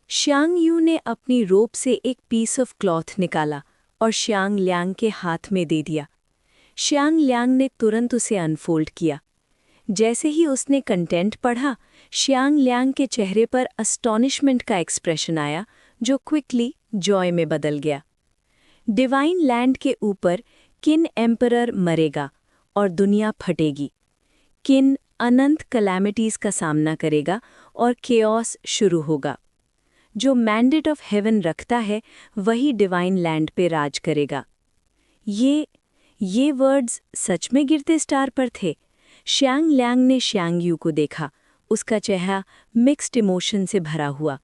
श्यांगयू ने अपनी रोब से एक पीस ऑफ क्लॉथ निकाला और श्यांगलियांग के हाथ में दे दिया। श्यांगलियांग ने तुरंत उसे अनफोल्ड किया। जैसे ही उसने कंटेंट पढ़ा, श्यांगलियांग के चेहरे पर अस्टॉनिशमेंट का एक्सप्रेशन आया, जो क्विकली जॉय में बदल गया। डिवाइन लैंड के ऊपर किन एम्परर मरेगा और दुनिया फटेगी। किन अनंत कैलेमिटीज का सामना करेगा और केओस शुरू होगा। जो मैंडेट ऑफ हेवन रखता है वही डिवाइन लैंड पे राज करेगा। ये वर्ड्स सच में गिरते स्टार पर थे। श्यांग ल्यांग ने श्यांग यू को देखा, उसका चेहरा मिक्स्ड इमोशन से भरा हुआ।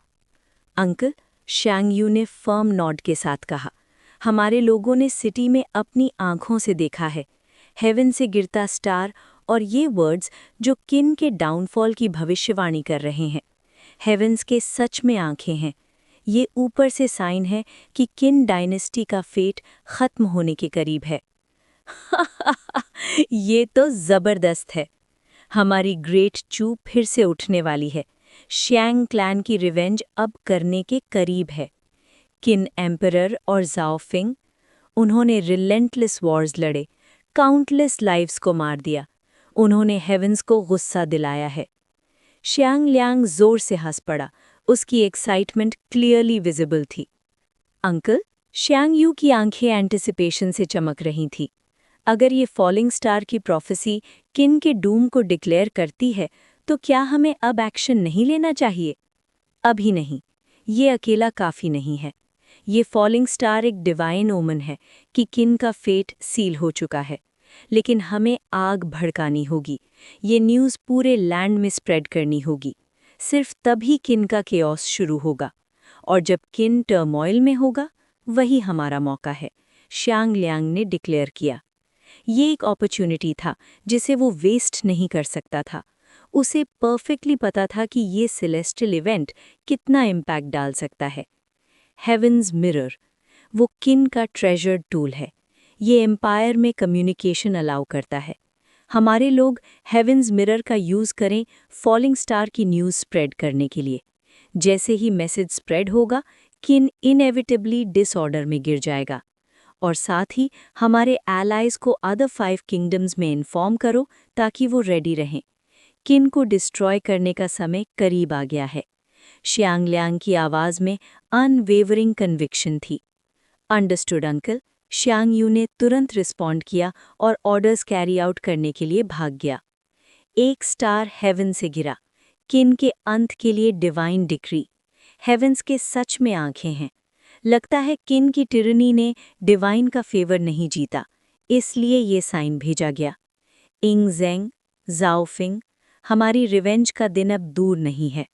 अंकल, श्यांग यू ने फर्म नॉड के साथ कहा, हमारे लोगों ने सिटी में अपनी आंखों से देखा है, हेवन से गिरता स्टार और ये वर्ड्स जो किन के डाउनफॉल की भविष्यवाणी कर रहे हैं। हेवंस के सच में आंखें हैं। ये ऊपर से साइन है कि किन डायनेस्टी का फेट खत्म होने के करीब है। ये तो जबरदस्त है। हमारी ग्रेट चू फिर से उठने वाली है। श्यांग क्लैन की रिवेंज अब करने के करीब है। किन एम्परर और जाओ फिंग, उन्होंने रिलेंटलेस वॉर्स लड़े, काउंटलेस लाइव्स को मार दिया। उन्होंने हेवंस को गुस्सा दिलाया है। श्यांग ल्यांग जोर से हंस पड़ा, उसकी एक्साइटमेंट क्लियरली विजिबल थी। अंकल, श्यांग यू की आंखें एंटिसिपेशन से चमक रही थी। अगर ये फॉलिंग स्टार की प्रोफेसी किन के डूम को डिक्लेयर करती है तो क्या हमें अब एक्शन नहीं लेना चाहिए? अभी नहीं, ये अकेला काफ़ी नहीं है। ये फॉलिंग स्टार एक डिवाइन ओमन है कि किन का फेट सील हो चुका है, लेकिन हमें आग भड़कानी होगी। ये न्यूज़ पूरे लैंड में स्प्रेड करनी होगी। सिर्फ तभी किन का केओस शुरू होगा, और जब किन टर्मोइल में होगा वही हमारा मौका है, श्यांग ल्यांग ने डिक्लेयर किया। ये एक अपॉर्चुनिटी था जिसे वो वेस्ट नहीं कर सकता था। उसे परफेक्टली पता था कि ये सेलेस्टियल इवेंट कितना इम्पैक्ट डाल सकता है। हेवंस मिरर, वो किन का ट्रेजर्ड टूल है। ये एम्पायर में कम्युनिकेशन अलाउ करता है। हमारे लोग हेवंस मिरर का यूज़ करें फॉलिंग स्टार की न्यूज़ स्प्रेड करने के लिए। जैसे ही मैसेज स्प्रेड होगा, किन इनएविटेबली डिसऑर्डर में गिर जाएगा। और साथ ही हमारे एलाइज को अदर 5 किंगडम्स में इन्फॉर्म करो ताकि वो रेडी रहें। किन को डिस्ट्रॉय करने का समय करीब आ गया है। श्यांग ल्यांग की आवाज़ में अनवेवरिंग कन्विक्शन थी। अंडरस्टूड अंकल, श्यांग यू ने तुरंत रिस्पॉन्ड किया और ऑर्डर्स कैरी आउट करने के लिए भाग गया। एक स्टार हेवन से गिरा, किन के अंत के लिए डिवाइन डिक्री। हेवंस के सच में आंखें हैं। लगता है किन की टिरनी ने डिवाइन का फेवर नहीं जीता, इसलिए ये साइन भेजा गया। इंग ज़ेंग, जाओ फिंग, हमारी रिवेंज का दिन अब दूर नहीं है।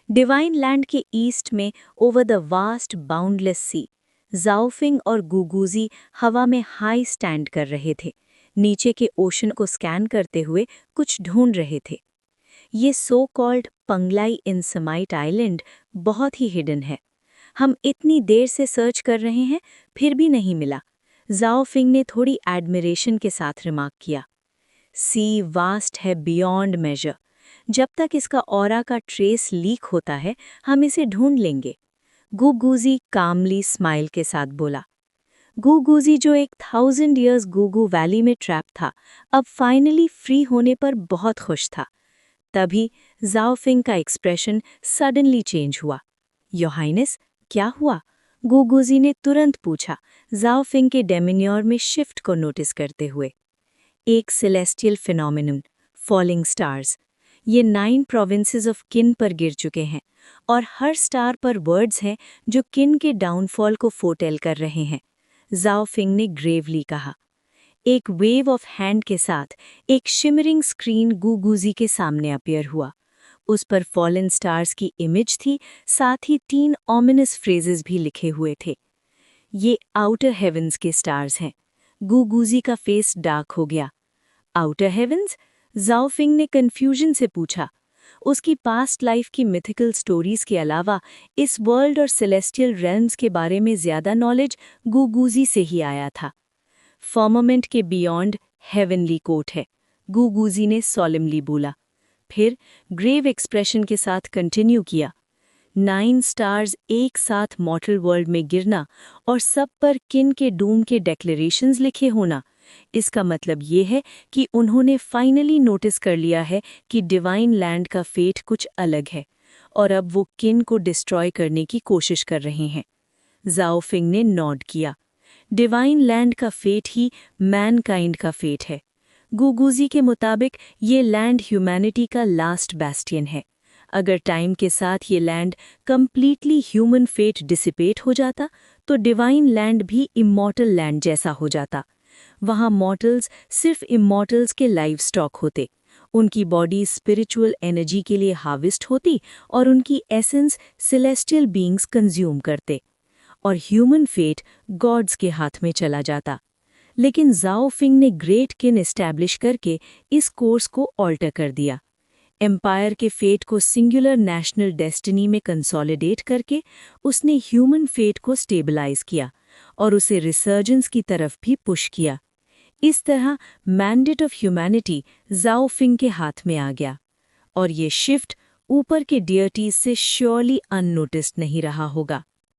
डिवाइन लैंड के ईस्ट में ओवर द वास्ट बाउंडलेस सी, जाओफिंग और गुगुजी हवा में हाई स्टैंड कर रहे थे, नीचे के ओशन को स्कैन करते हुए कुछ ढूंढ रहे थे। ये सो कॉल्ड पंगलाई इन समाइट आइलैंड बहुत ही हिडन है। हम इतनी देर से सर्च कर रहे हैं फिर भी नहीं मिला। जाओफिंग ने थोड़ी एडमिरेशन के साथ रिमार्क किया। सी वास्ट है बियॉन्ड मेजर। जब तक इसका ऑरा का ट्रेस लीक होता है हम इसे ढूंढ लेंगे। गुगुजी कामली स्माइल के साथ बोला। गुगुजी जो एक 1000 ईयर्स गुगु वैली में ट्रैप था, अब फाइनली फ्री होने पर बहुत खुश था। तभी जाओफिंग का एक्सप्रेशन सडनली चेंज हुआ। योर हाइनेस, क्या हुआ? गुगुजी ने तुरंत पूछा, जाओफिंग के डेमिन्योर में शिफ्ट को नोटिस करते हुए। एक सेलेस्टियल फिनोमिनन, फॉलिंग स्टार्स। ये 9 प्रोविंसेस ऑफ किन पर गिर चुके हैं और हर स्टार पर वर्ड्स हैं जो किन के डाउनफॉल को फोटेल कर रहे हैं, जाओफिंग ने ग्रेवली कहा। एक वेव ऑफ हैंड के साथ एक शिमरिंग स्क्रीन गुगुजी के सामने अपीयर हुआ। उस पर फॉलन स्टार्स की इमेज थी, साथ ही 3 ऑमिनस फ्रेजेस भी लिखे हुए थे। ये आउटर हेवंस के स्टार्स हैं। गुगुजी का फेस डार्क हो गया। Outer heavens? जाओफिंग ने कंफ्यूजन से पूछा। उसकी पास्ट लाइफ की मिथिकल स्टोरीज के अलावा इस वर्ल्ड और सेलेस्टियल रेल्म्स के बारे में ज्यादा नॉलेज गुगुजी से ही आया था। फर्मामेंट के बियॉन्ड हेवनली कोर्ट है, गुगुजी ने सॉलेमली बोला। फिर ग्रेव एक्सप्रेशन के साथ कंटिन्यू किया। 9 स्टार्स एक साथ मॉर्टल वर्ल्ड में गिरना और सब पर किन के डूम के डेक्लेरेशंस लिखे होना, इसका मतलब ये है कि उन्होंने फाइनली नोटिस कर लिया है कि डिवाइन लैंड का फेट कुछ अलग है और अब वो किन को डिस्ट्रॉय करने की कोशिश कर रहे हैं। जाओफिंग ने नॉड किया। डिवाइन लैंड का फेट ही मैनकाइंड का फेट है। गुगुजी के मुताबिक ये लैंड ह्यूमैनिटी का लास्ट बैस्टियन है। अगर टाइम के साथ ये land completely human fate dissipate हो जाता तो डिवाइन लैंड भी इमॉर्टल लैंड जैसा हो जाता। वहाँ मॉर्टल्स सिर्फ इमॉर्टल्स के लाइव स्टॉक होते, उनकी बॉडी स्पिरिचुअल एनर्जी के लिए हार्वेस्ट होती और उनकी एसेंस सेलेस्टियल बीइंग्स कंज्यूम करते, और ह्यूमन फेट गॉड्स के हाथ में चला जाता। लेकिन जाओ फिंग ने ग्रेट किन एस्टैब्लिश करके इस कोर्स को ऑल्टर कर दिया। एम्पायर के फेट को सिंगुलर नेशनल डेस्टिनी में कंसोलिडेट करके उसने ह्यूमन फेट को स्टेबलाइज किया और उसे रिसर्जेंस की तरफ भी पुश किया। इस तरह मैंडेट ऑफ ह्यूमैनिटी जाओ फिंग के हाथ में आ गया, और ये शिफ्ट ऊपर के डियटीज से श्योरली अननोटिस्ड नहीं रहा होगा।